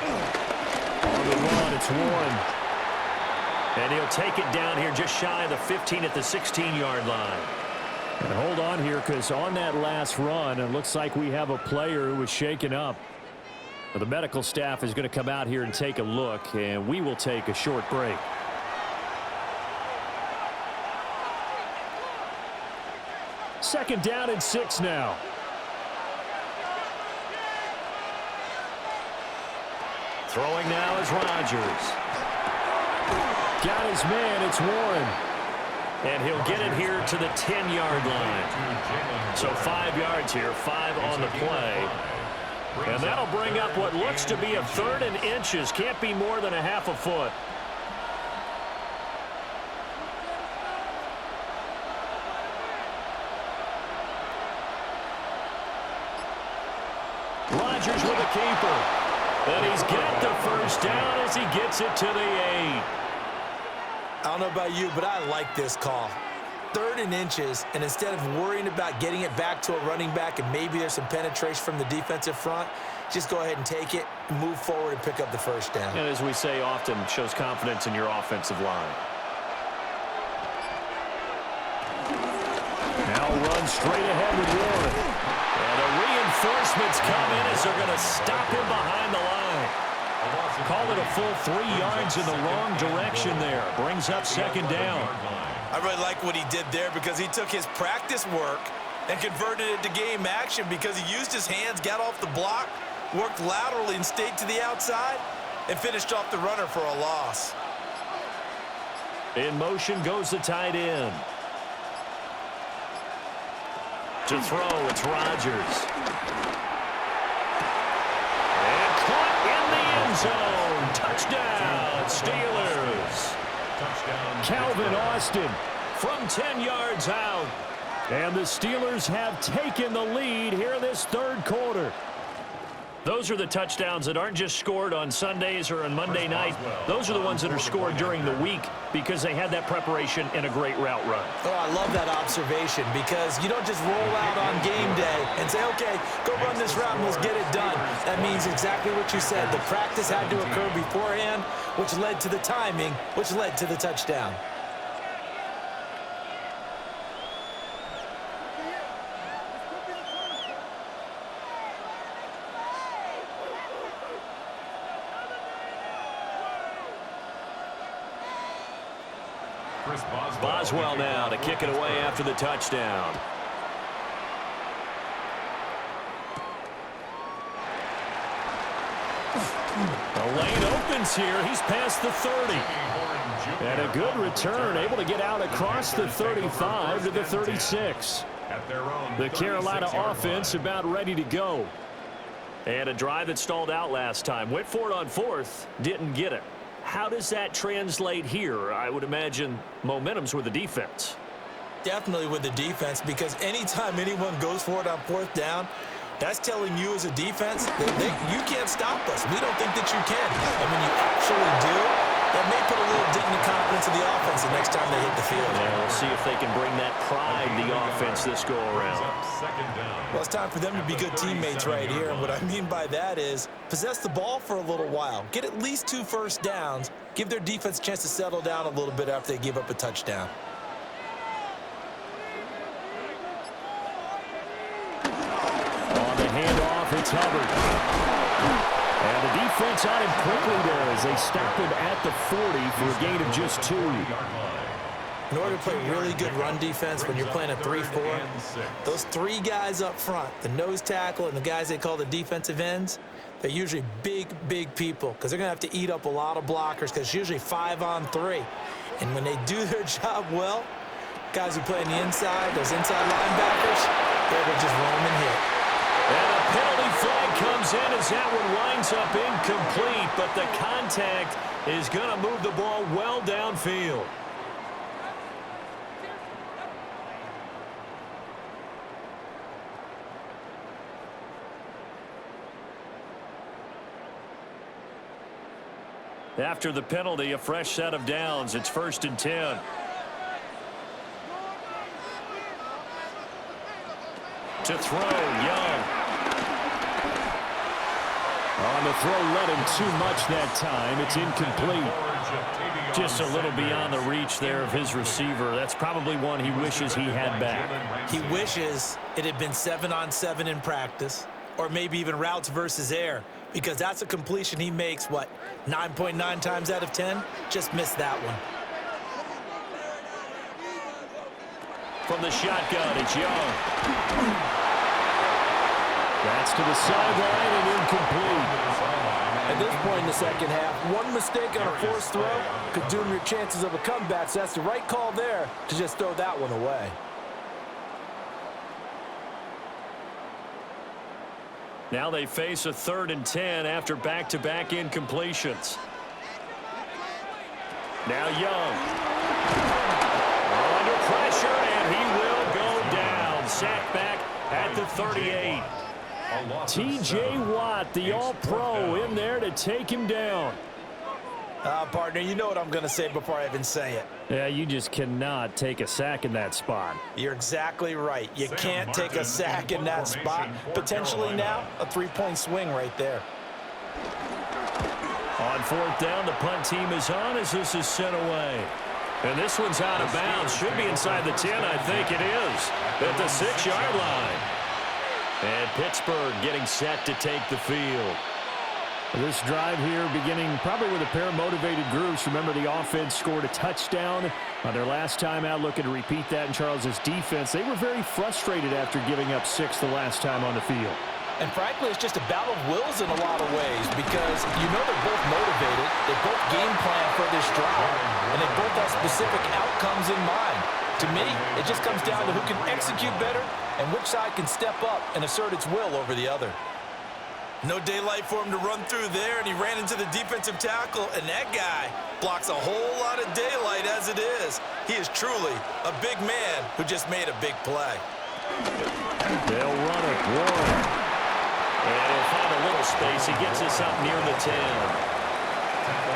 On the run, it's Warren. And he'll take it down here just shy of the 15 at the 16-yard line. And hold on here, because on that last run, it looks like we have a player who was shaken up. The medical staff is going to come out here and take a look, and we will take a short break. Second down and 6 now. Throwing now is Rodgers. Got his man, it's Warren. And he'll get it here to the 10-yard line. So 5 yards here, 5 on the play. And that'll bring up what looks to be a 3rd and inches. Can't be more than a half a foot. Rodgers with a keeper. And he's got the 1st down as he gets it to the 8. I don't know about you, but I like this call. 3rd and inches, and instead of worrying about getting it back to a running back and maybe there's some penetration from the defensive front, just go ahead and take it, move forward, and pick up the 1st down. And as we say often, shows confidence in your offensive line. Now run straight ahead with Warren. And the reinforcements come in as they're going to stop him behind the line. Call it a full 3 yards in the wrong direction there. Brings up 2nd down. I really like what he did there because he took his practice work and converted it to game action because he used his hands, got off the block, worked laterally and stayed to the outside, and finished off the runner for a loss. In motion goes the tight end. To throw, it's Rodgers. And caught in the end zone. Touchdown, Steelers. Touchdown. Calvin Austin. From 10 yards out. And the Steelers have taken the lead here in this third quarter. Those are the touchdowns that aren't just scored on Sundays or on Monday night. Those are the ones that are scored during the week because they had that preparation and a great route run. Oh, I love that observation because you don't just roll out on game day and say, okay, go run this route and let's get it done. That means exactly what you said. The practice had to occur beforehand, which led to the timing, which led to the touchdown. Boswell now to kick it away after the touchdown. The lane opens here. He's past the 30. And a good return, able to get out across the 35 to the 36. The Carolina offense about ready to go. And a drive that stalled out last time. Went for it on fourth, didn't get it. How does that translate here? I would imagine momentum's with the defense. Definitely with the defense, because anytime anyone goes for it on fourth down, that's telling you as a defense that you can't stop us. We don't think that you can. And when you actually do, that may put a little dent in the confidence of the offense the next time they hit the field. Yeah, we'll see if they can bring that pride to the offense this go-around. Well, it's time for them to be good teammates right here. And what I mean by that is possess the ball for a little while. Get at least 2 first downs. Give their defense a chance to settle down a little bit after they give up a touchdown. On the handoff, it's Hubbard. And the defense on him quickly there as they stop him at the 40 for a gain of just 2. In order to play really good run defense when you're playing a 3-4, those 3 guys up front, the nose tackle and the guys they call the defensive ends, they're usually big, big people because they're going to have to eat up a lot of blockers because it's usually 5 on 3. And when they do their job well, guys who play on the inside, those inside linebackers, they're able to just roam and hit. And a penalty flag comes in as that one winds up incomplete, but the contact is going to move the ball well downfield. After the penalty, a fresh set of downs. It's 1st and 10. To throw, Young. On the throw, led him too much that time. It's incomplete. Just a little beyond the reach there of his receiver. That's probably one he wishes he had back. He wishes it had been 7-on-7 in practice, or maybe even routes versus air, because that's a completion he makes, what, 9.9 times out of 10? Just missed that one. From the shotgun, it's Young. That's to the sideline and incomplete. At this point in the second half, one mistake on a forced throw could doom your chances of a comeback, so that's the right call there to just throw that one away. Now they face a 3rd and 10 after back-to-back incompletions. Now Young. Under pressure, and he will go down. Sacked back at the 38. T.J. Watt, the All-Pro, in there to take him down. Partner, you know what I'm going to say before I even say it. Yeah, you just cannot take a sack in that spot. You're exactly right. You can't take a sack in that spot. Potentially now, a 3-point swing right there. On 4th down, the punt team is on as this is sent away. And this one's out of bounds. Should be inside the 10, I think it is. At the 6-yard line. And Pittsburgh getting set to take the field. This drive here beginning probably with a pair of motivated groups. Remember, the offense scored a touchdown on their last time out. Looking to repeat that in Charles's defense. They were very frustrated after giving up 6 the last time on the field. And frankly, it's just a battle of wills in a lot of ways because you know they're both motivated. They both game plan for this drive, and they both have specific outcomes in mind. To me, it just comes down to who can execute better and which side can step up and assert its will over the other. No daylight for him to run through there, and he ran into the defensive tackle, and that guy blocks a whole lot of daylight as it is. He is truly a big man who just made a big play. They'll run it. Warren. And he'll find a little space. He gets us up near the 10.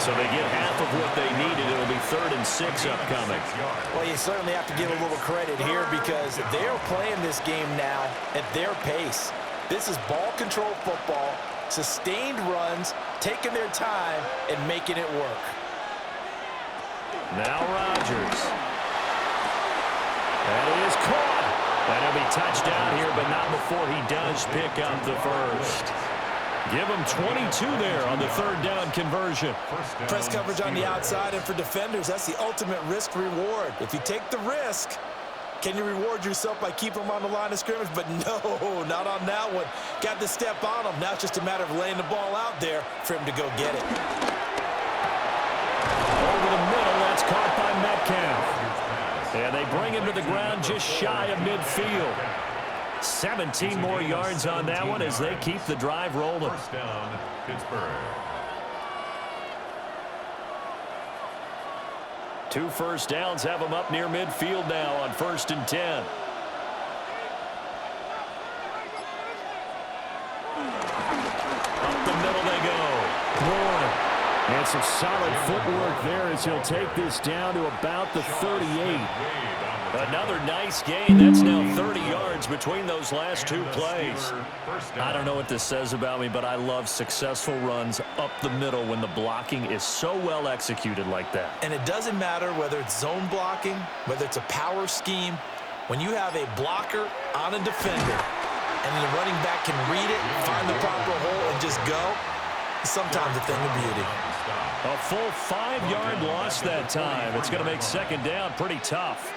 So they get half of what they needed. It'll be 3rd and 6 upcoming. Well, you certainly have to give a little credit here because they're playing this game now at their pace. This is ball control football, sustained runs, taking their time, and making it work. Now Rodgers. That is caught. And he'll be touchdown here, but not before he does pick up the first. Give him 22 there on the 3rd down conversion. Press coverage on the outside, and for defenders, that's the ultimate risk-reward. If you take the risk, can you reward yourself by keeping them on the line of scrimmage? But no, not on that one. Got to step on him. Now it's just a matter of laying the ball out there for him to go get it. Over the middle, that's caught by Metcalf. And they bring him to the ground just shy of midfield. 17 more yards on that one as they keep the drive rolling. First down, Pittsburgh. 2 first downs have them up near midfield now on 1st and 10. Up the middle they go. Warren. And some solid footwork there as he'll take this down to about the 38. Another nice gain. That's now 30 yards between those last 2 plays. I don't know what this says about me, but I love successful runs up the middle when the blocking is so well executed like that. And it doesn't matter whether it's zone blocking, whether it's a power scheme. When you have a blocker on a defender and the running back can read it, find the proper hole, and just go, it's sometimes a thing of beauty. A full 5-yard loss that time. It's going to make 2nd down pretty tough.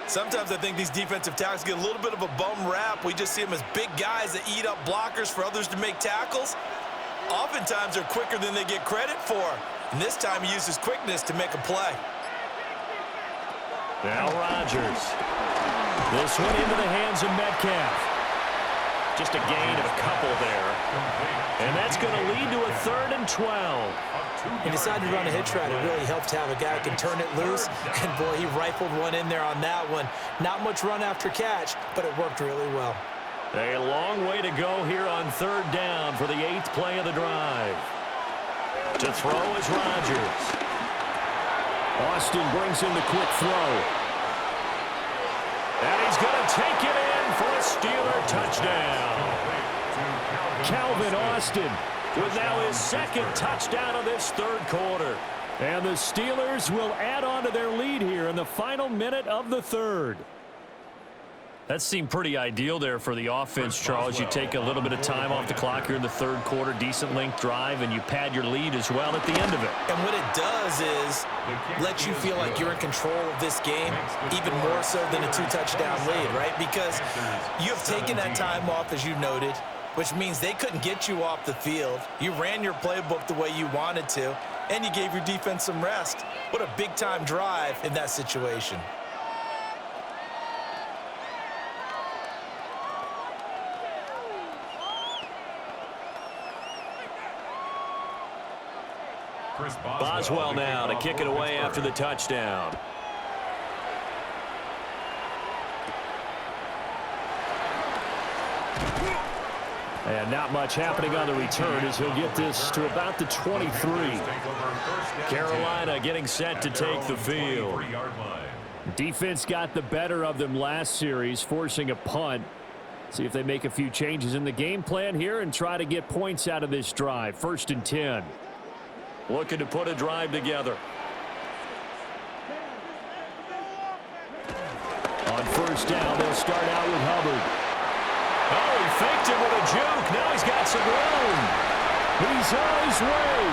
Sometimes I think these defensive tackles get a little bit of a bum rap. We just see them as big guys that eat up blockers for others to make tackles. Oftentimes they're quicker than they get credit for. And this time he uses quickness to make a play. Now Rodgers. This one into the hands of Metcalf. Just a gain of a couple there. And that's going to lead to a 3rd and 12. He decided to run a hitch route. It really helps to have a guy who can turn it loose. And, boy, he rifled one in there on that one. Not much run after catch, but it worked really well. A long way to go here on 3rd down for the 8th play of the drive. To throw is Rodgers. Austin brings in the quick throw. And he's going to take it in for a Steeler touchdown. Calvin Austin with now his 2nd touchdown of this 3rd quarter. And the Steelers will add on to their lead here in the final minute of the 3rd. That seemed pretty ideal there for the offense, Charles. You take a little bit of time off the clock here in the 3rd quarter, decent length drive, and you pad your lead as well at the end of it. And what it does is let you feel like you're in control of this game, even more so than a 2-touchdown lead, right? Because you have taken that time off, as you noted, which means they couldn't get you off the field. You ran your playbook the way you wanted to, and you gave your defense some rest. What a big-time drive in that situation. Boswell now to kick it away after the touchdown. And not much happening on the return as he'll get this to about the 23. Carolina getting set to take the field. Defense got the better of them last series, forcing a punt. See if they make a few changes in the game plan here and try to get points out of this drive. 1st and 10. Looking to put a drive together. On 1st down, they'll start out with Hubbard. Oh, he faked him with a juke. Now he's got some room. He's on his way.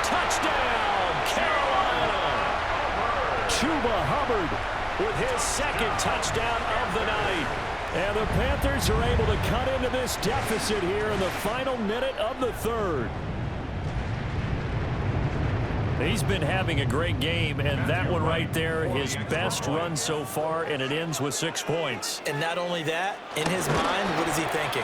Touchdown, Carolina. Chuba Hubbard with his 2nd touchdown of the night. And the Panthers are able to cut into this deficit here in the final minute of the 3rd. He's been having a great game, and that one right there, his best run so far, and it ends with 6 points. And not only that, in his mind, what is he thinking?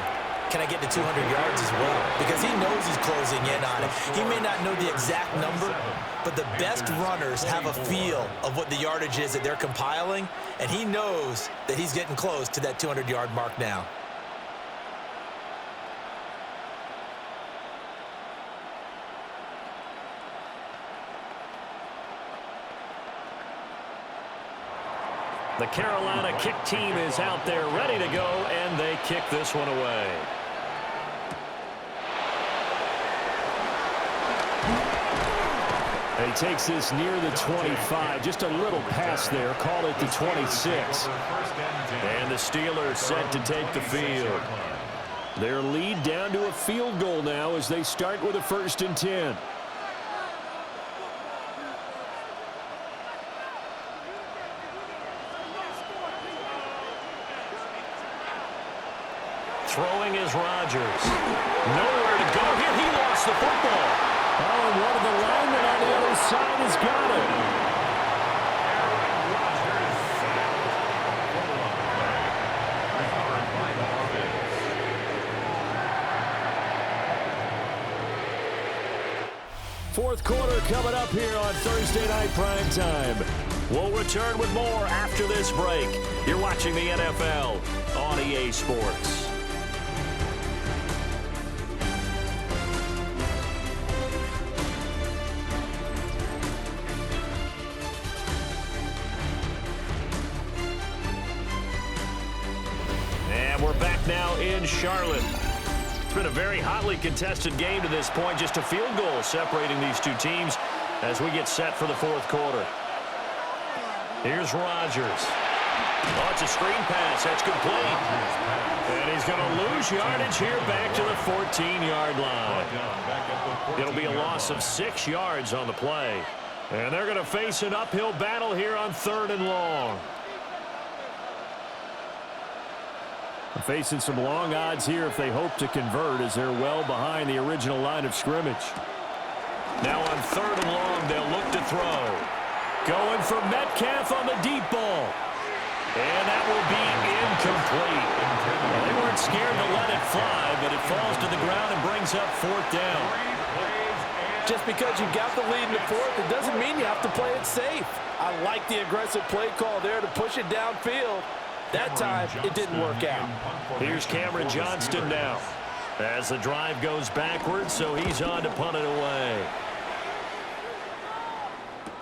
Can I get to 200 yards as well? Because he knows he's closing in on it. He may not know the exact number, but the best runners have a feel of what the yardage is that they're compiling, and he knows that he's getting close to that 200-yard mark now. The Carolina kick team is out there ready to go, and they kick this one away. He takes this near the 25. Just a little pass there. Call it the 26. And the Steelers set to take the field. Their lead down to a field goal now as they start with a 1st and 10. Throwing is Rodgers. Nowhere to go here. He lost the football. Oh, and one of the linemen on the other side has got it. Fourth quarter coming up here on Thursday Night Prime Time. We'll return with more after this break. You're watching the NFL on EA Sports. We're back now in Charlotte. It's been a very hotly contested game to this point. Just a field goal separating these two teams as we get set for the fourth quarter. Here's Rodgers. Oh, it's a screen pass. That's complete. And he's going to lose yardage here back to the 14-yard line. It'll be a loss of 6 yards on the play. And they're going to face an uphill battle here on 3rd and long. Facing some long odds here if they hope to convert as they're well behind the original line of scrimmage. Now on 3rd and long, they'll look to throw. Going for Metcalf on the deep ball. And that will be incomplete. Well, they weren't scared to let it fly, but it falls to the ground and brings up 4th down. Just because you got the lead in the 4th, it doesn't mean you have to play it safe. I like the aggressive play call there to push it downfield. That time, it didn't work out. Here's Cameron Johnston now as the drive goes backwards, so he's on to punt it away.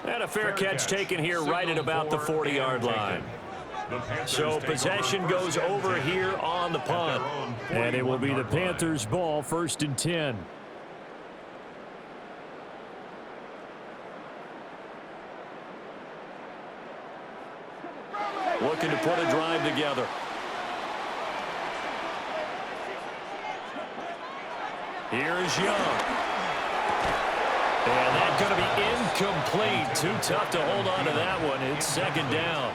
And a fair catch taken here right at about the 40-yard line. So possession goes over here on the punt. And it will be the Panthers' ball, 1st and 10. Looking to put a drive together. Here's Young. And that's going to be incomplete. Too tough to hold on to that one. It's 2nd down.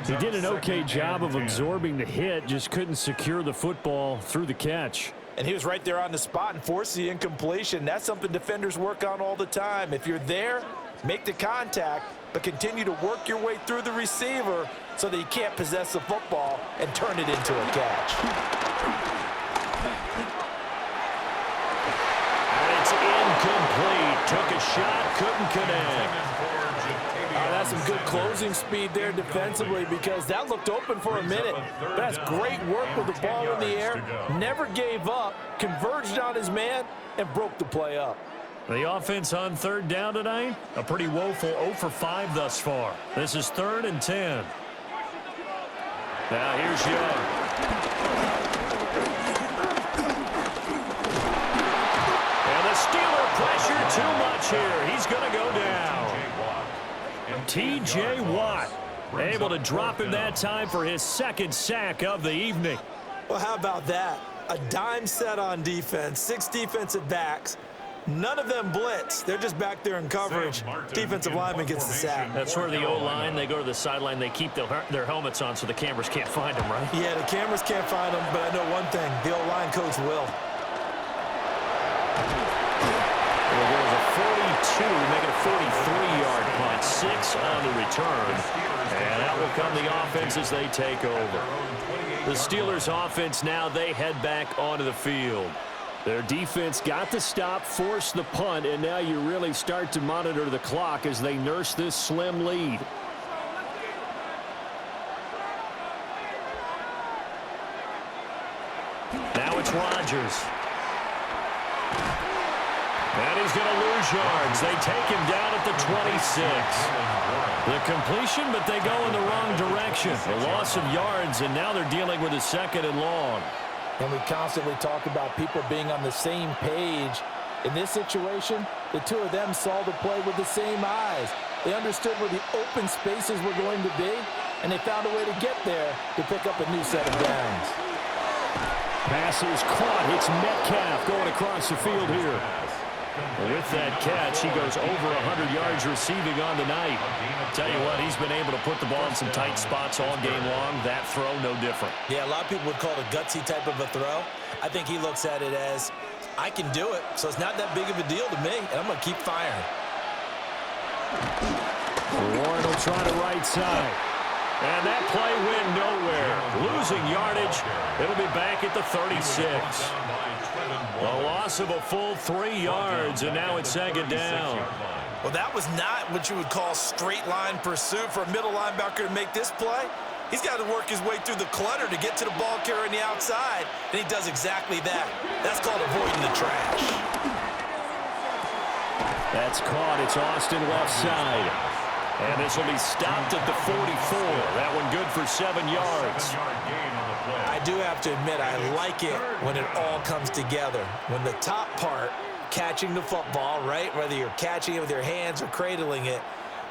He did an okay job of absorbing the hit, just couldn't secure the football through the catch. And he was right there on the spot and forced the incompletion. That's something defenders work on all the time. If you're there, make the contact, but continue to work your way through the receiver so that you can't possess the football and turn it into a catch. And it's incomplete. Took a shot, couldn't connect. That's some good closing speed there defensively because that looked open for a minute. That's great work with the ball in the air. Never gave up, converged on his man, and broke the play up. The offense on 3rd down tonight, a pretty woeful 0 for 5 thus far. This is 3rd and 10. Now here's Young. And the Steeler pressure too much here. He's going to go down. T.J. Watt able to drop him that time for his 2nd sack of the evening. Well, how about that? A dime set on defense, 6 defensive backs. None of them blitz. They're just back there in coverage. Defensive lineman gets the sack. That's where the O-line, they go to the sideline, they keep their helmets on so the cameras can't find them, right? Yeah, the cameras can't find them, but I know one thing. The O-line coach will. Well, there's a 42 43-yard punt, 6 on the return. And out will come the offense as they take over. The Steelers offense now, they head back onto the field. Their defense got the stop, forced the punt, and now you really start to monitor the clock as they nurse this slim lead. Now it's Rodgers. And he's going to lose yards. They take him down at the 26. The completion, but they go in the wrong direction. A loss of yards, and now they're dealing with a 2nd and long. And we constantly talk about people being on the same page. In this situation, the two of them saw the play with the same eyes. They understood where the open spaces were going to be, and they found a way to get there to pick up a new set of downs. Pass is caught. It's Metcalf going across the field here. With that catch, he goes over 100 yards receiving on the night. Tell you what, he's been able to put the ball in some tight spots all game long. That throw, no different. Yeah, a lot of people would call it a gutsy type of a throw. I think he looks at it as, I can do it, so it's not that big of a deal to me, and I'm going to keep firing. Warren will try to right side. And that play went nowhere. Losing yardage. It'll be back at the 36. A loss of a full 3 yards, and now it's 2nd down. Well, that was not what you would call straight line pursuit for a middle linebacker to make this play. He's got to work his way through the clutter to get to the ball carrier on the outside, and he does exactly that. That's called avoiding the trash. That's caught. It's Austin left side. And this will be stopped at the 44. That one good for 7 yards. I do have to admit, I like it when it all comes together. When the top part, catching the football, right, whether you're catching it with your hands or cradling it,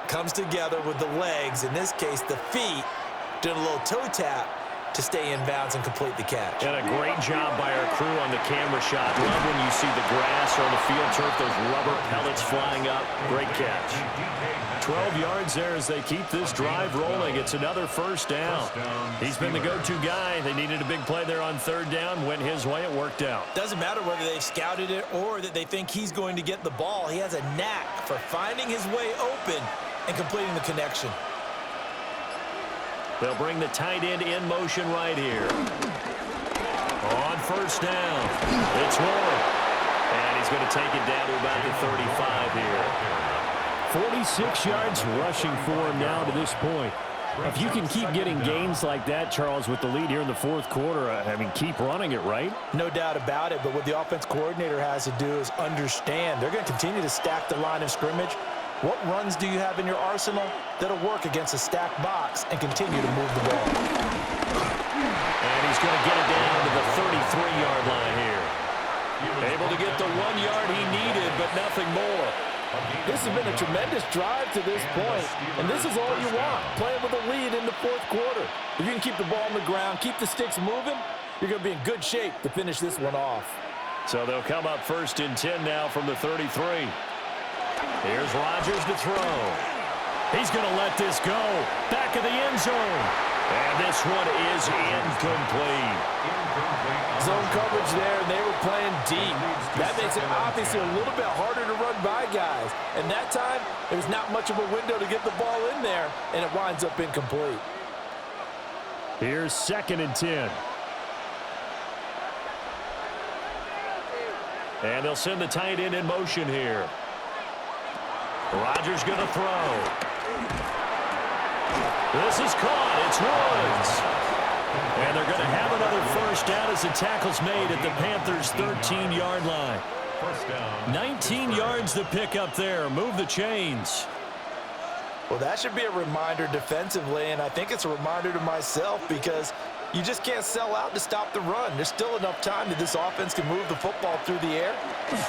comes together with the legs, in this case the feet, doing a little toe tap to stay in bounds and complete the catch. And a great job by our crew on the camera shot. Love when you see the grass or the field turf, those rubber pellets flying up. Great catch. 12 yards there as they keep this drive rolling. It's another 1st down. He's been the go-to guy. They needed a big play there on 3rd down. Went his way. It worked out. Doesn't matter whether they've scouted it or that they think he's going to get the ball. He has a knack for finding his way open and completing the connection. They'll bring the tight end in motion right here. On 1st down, it's Warren. And he's going to take it down to about the 35 here. 46 yards rushing for him now to this point. If you can keep getting gains like that, Charles, with the lead here in the 4th quarter, I mean, keep running it, right? No doubt about it, but what the offense coordinator has to do is understand they're going to continue to stack the line of scrimmage. What runs do you have in your arsenal that'll work against a stacked box and continue to move the ball? And he's going to get it down to the 33-yard line here. Able to get the 1 yard he needed, but nothing more. This has been a tremendous drive to this point, and this is all you want, playing with a lead in the 4th quarter. If you can keep the ball on the ground, keep the sticks moving, you're going to be in good shape to finish this one off. So they'll come up 1st and 10 now from the 33. Here's Rodgers to throw. He's going to let this go. Back of the end zone. And this one is incomplete. Zone coverage there, and they were playing deep. That makes it obviously a little bit harder to run by guys. And that time, there's not much of a window to get the ball in there, and it winds up incomplete. Here's 2nd and 10. And they'll send the tight end in motion here. Rodgers going to throw. This is caught. It's Woods. And they're going to have another 1st down as the tackle's made at the Panthers' 13-yard line. 19 yards to pick up there. Move the chains. Well, that should be a reminder defensively, and I think it's a reminder to myself because you just can't sell out to stop the run. There's still enough time that this offense can move the football through the air,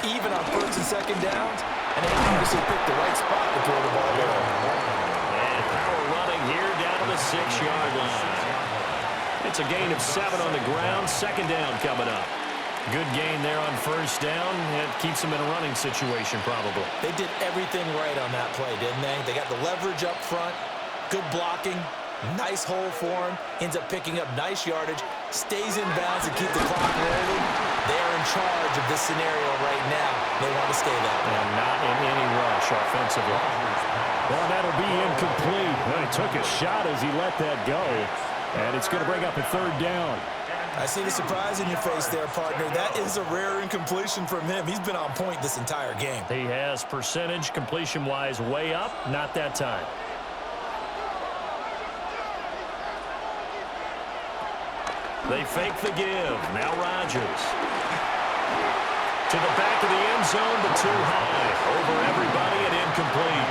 even on 1st and 2nd downs, and they obviously picked the right spot to throw the ball there. And power running here down to the 6-yard line. It's a gain of 7 on the ground. 2nd down coming up. Good gain there on 1st down. It keeps them in a running situation probably. They did everything right on that play, didn't they? They got the leverage up front, good blocking, nice hole for him, ends up picking up nice yardage, stays in bounds to keep the clock rolling. They are in charge of this scenario right now. They want to stay that way. And not in any rush offensively. Well, that'll be incomplete. Well, he took a shot as he let that go. And it's going to bring up a third down. I see the surprise in your face there, partner. That is a rare incompletion from him. He's been on point this entire game. He has percentage completion-wise way up. Not that time. They fake the give. Now Rodgers. To the back of the end zone, but too high. Over everybody and incomplete.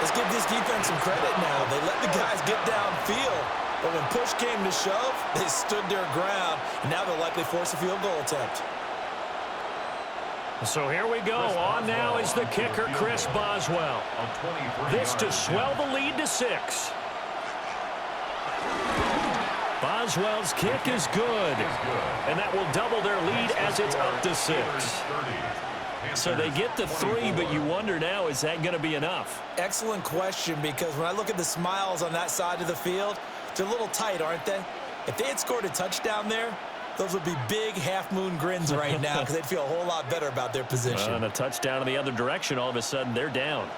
Let's give this defense some credit now. They let the guys get downfield, but when push came to shove, they stood their ground, and now they'll likely force a field goal attempt. So here we go. On now is the kicker, Chris Boswell. This to swell the lead to 6. Boswell's kick is good, and that will double their lead as it's up to 6. So they get the 3, but you wonder now, is that going to be enough? Excellent question, because when I look at the smiles on that side of the field, they're a little tight, aren't they? If they had scored a touchdown there, those would be big half-moon grins right now because they'd feel a whole lot better about their position. And a touchdown in the other direction, all of a sudden they're down.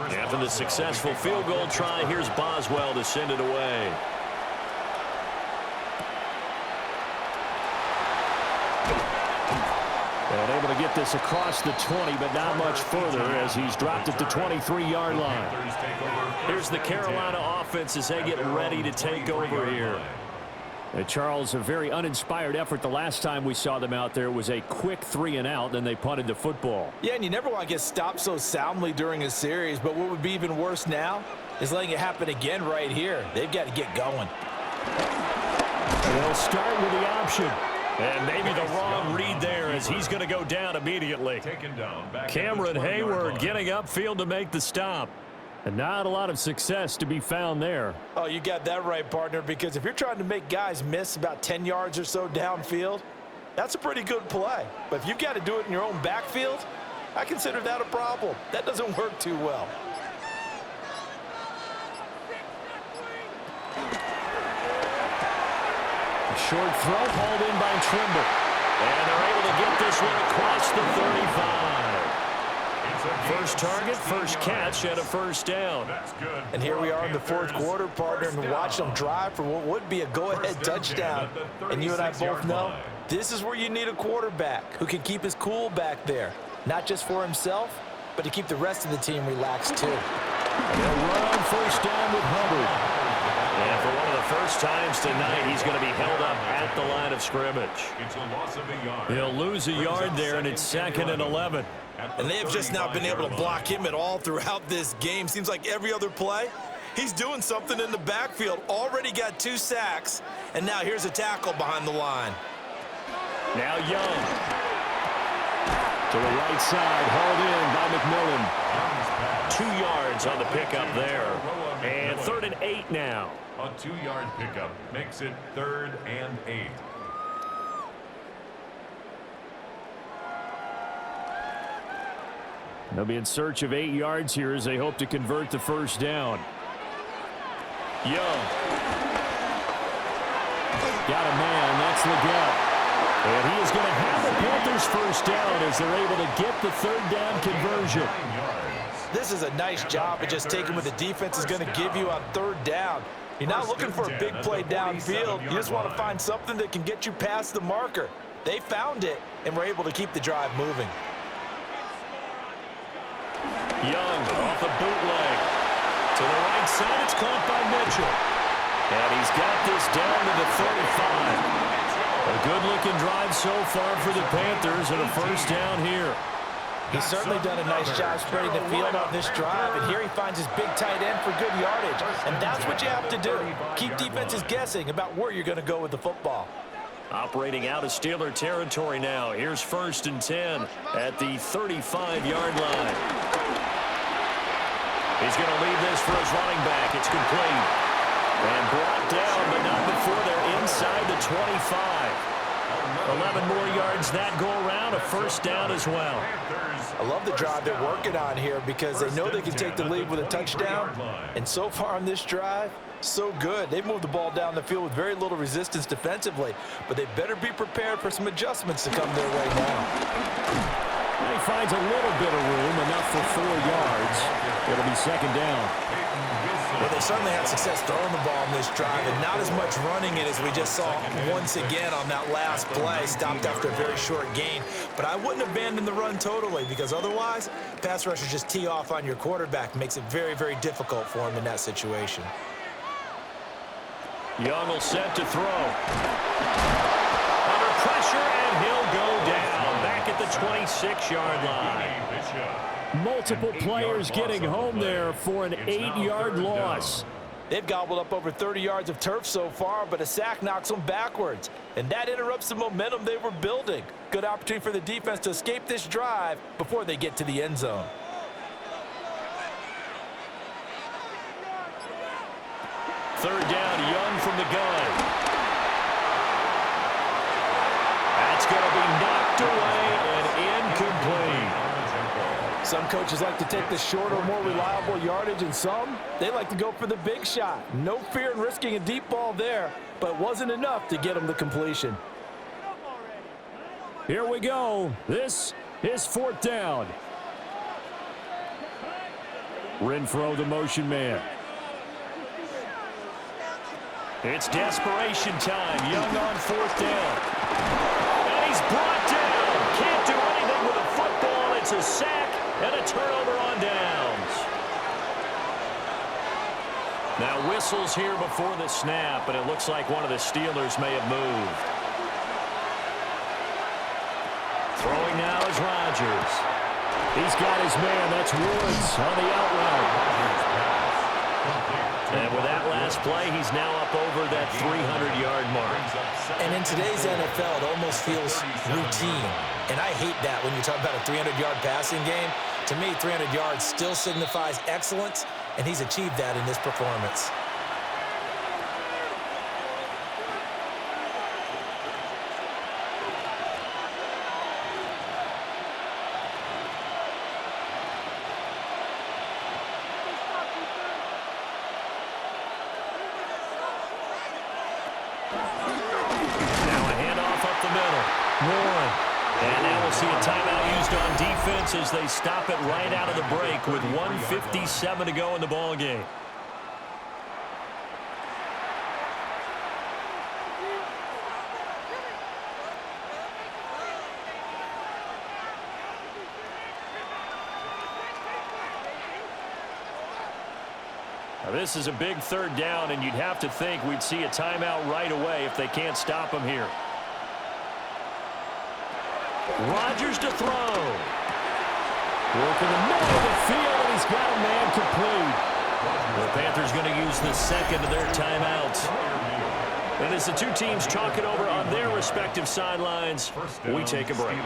After the successful field goal try, here's Boswell to send it away. And able to get this across the 20, but not much further as he's dropped at the 23-yard line. Here's the Carolina offense as they get ready to take over here. Charles, a very uninspired effort the last time we saw them out there. Was a quick 3-and-out, then they punted the football. Yeah, and you never want to get stopped so soundly during a series, but what would be even worse now is letting it happen again right here. They've got to get going. They'll start with the option. And maybe the wrong read there as he's going to go down immediately. Cameron Hayward getting upfield to make the stop. And not a lot of success to be found there. Oh, you got that right, partner, because if you're trying to make guys miss about 10 yards or so downfield, that's a pretty good play. But if you've got to do it in your own backfield, I consider that a problem. That doesn't work too well. Short throw hauled in by Trimble. And they're able to get this one across the 35. First target, first catch, and a first down. And here we are in the fourth quarter, partner, and watch them drive for what would be a go-ahead touchdown. And you and I both know this is where you need a quarterback who can keep his cool back there. Not just for himself, but to keep the rest of the team relaxed too. They'll run on first down with Hubbard. And for one of the first times tonight, he's going to be held up at the line of scrimmage. It's a loss of a yard. He'll lose a yard there, and it's 2nd and 11. And they have just not been able to block him at all throughout this game. Seems like every other play, he's doing something in the backfield. Already got 2 sacks, and now here's a tackle behind the line. Now Young. To the right side, hauled in by McMillan. 2 yards on the pickup there. And 3rd and 8 now. A 2-yard pickup makes it 3rd and 8. They'll be in search of 8 yards here as they hope to convert the first down. Young. Got a man. That's Leggett. And he is going to have the Panthers first down as they're able to get the 3rd down conversion. This is a nice job of just taking what the defense is going to give you on 3rd down. You're not looking for a big play downfield. You just want to find something that can get you past the marker. They found it and were able to keep the drive moving. Young off the bootleg. To the right side, it's caught by Mitchell. And he's got this down to the 35. A good-looking drive so far for the Panthers and a first down here. He's certainly done a nice job spreading the field on this drive, and here he finds his big tight end for good yardage. And that's what you have to do. Keep defenses guessing about where you're going to go with the football. Operating out of Steeler territory now. Here's 1st and 10 at the 35-yard line. He's going to leave this for his running back. It's complete. And brought down, but not before they're inside the 25. 11 more yards that go around, a first down as well. I love the drive they're working on here because they know they can take the lead with a touchdown. And so far on this drive, so good. They've moved the ball down the field with very little resistance defensively, but they better be prepared for some adjustments to come their way now. He finds a little bit of room, enough for 4 yards. It'll be second down. Well, they certainly had success throwing the ball in this drive, and not as much running it as we just saw once again on that last play. Stopped after a very short gain. But I wouldn't abandon the run totally, because otherwise, pass rushers just tee off on your quarterback. Makes it very, very difficult for him in that situation. Young will set to throw. Under pressure, and he'll go down back at the 26-yard line. Multiple players getting home there for an 8-yard loss. They've gobbled up over 30 yards of turf so far, but a sack knocks them backwards. And that interrupts the momentum they were building. Good opportunity for the defense to escape this drive before they get to the end zone. Third down, Young from the gun. That's going to be knocked away and incomplete. Some coaches like to take the shorter, more reliable yardage, and some, they like to go for the big shot. No fear in risking a deep ball there, but it wasn't enough to get them the completion. Here we go. This is fourth down. Renfro, the motion man. It's desperation time. Young on fourth down. And he's brought down. Can't do anything with a football. It's a sack and a turnover on downs. Now whistles here before the snap, and it looks like one of the Steelers may have moved. Throwing now is Rodgers. He's got his man. That's Woods on the out route. And with that last play, he's now up over that 300-yard mark. And in today's NFL, it almost feels routine. And I hate that when you talk about a 300-yard passing game. To me, 300 yards still signifies excellence, and he's achieved that in this performance. As they stop it right out of the break with 1:57 to go in the ball game. Now this is a big third down, and you'd have to think we'd see a timeout right away if they can't stop him here. Rodgers to throw. Work in the middle of the field, and he's got a man complete. The Panthers going to use the second of their timeouts. And as the two teams chalk it over on their respective sidelines, we take a break.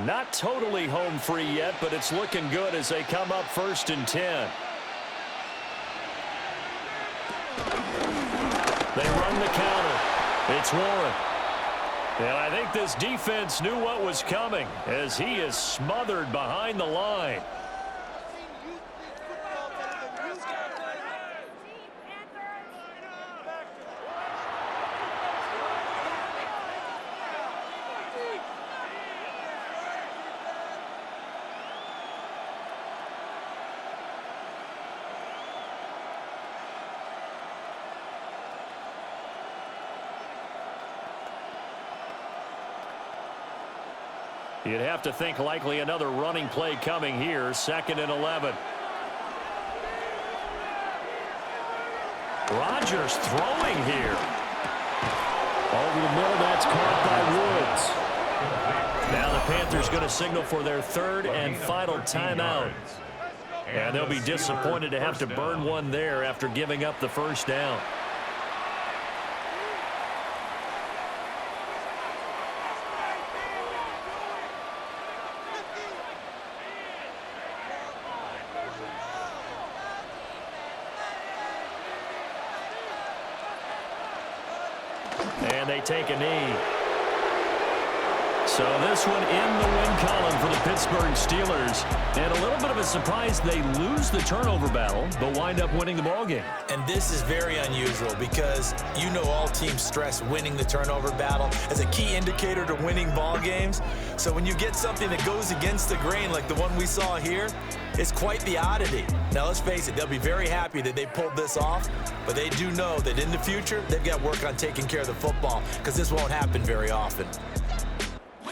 Not totally home free yet, but it's looking good as they come up 1st and 10. They run the counter. It's Warren. And I think this defense knew what was coming as he is smothered behind the line. You'd have to think likely another running play coming here. 2nd and 11. Rodgers throwing here. Over the middle, that's caught by Woods. Now the Panthers going to signal for their 3rd and final timeout. And they'll be disappointed to have to burn one there after giving up the first down. And they take a knee. So this one in the win column for the Pittsburgh Steelers. And a little bit of a surprise, they lose the turnover battle, but wind up winning the ballgame. And this is very unusual because you know all teams stress winning the turnover battle as a key indicator to winning ball games. So when you get something that goes against the grain like the one we saw here, it's quite the oddity. Now, let's face it, they'll be very happy that they pulled this off, but they do know that in the future, they've got work on taking care of the football because this won't happen very often.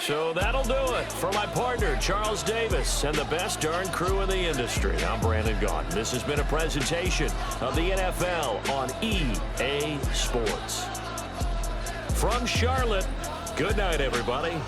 So that'll do it for my partner, Charles Davis, and the best darn crew in the industry. I'm Brandon Gaudin. This has been a presentation of the NFL on EA Sports. From Charlotte, good night, everybody.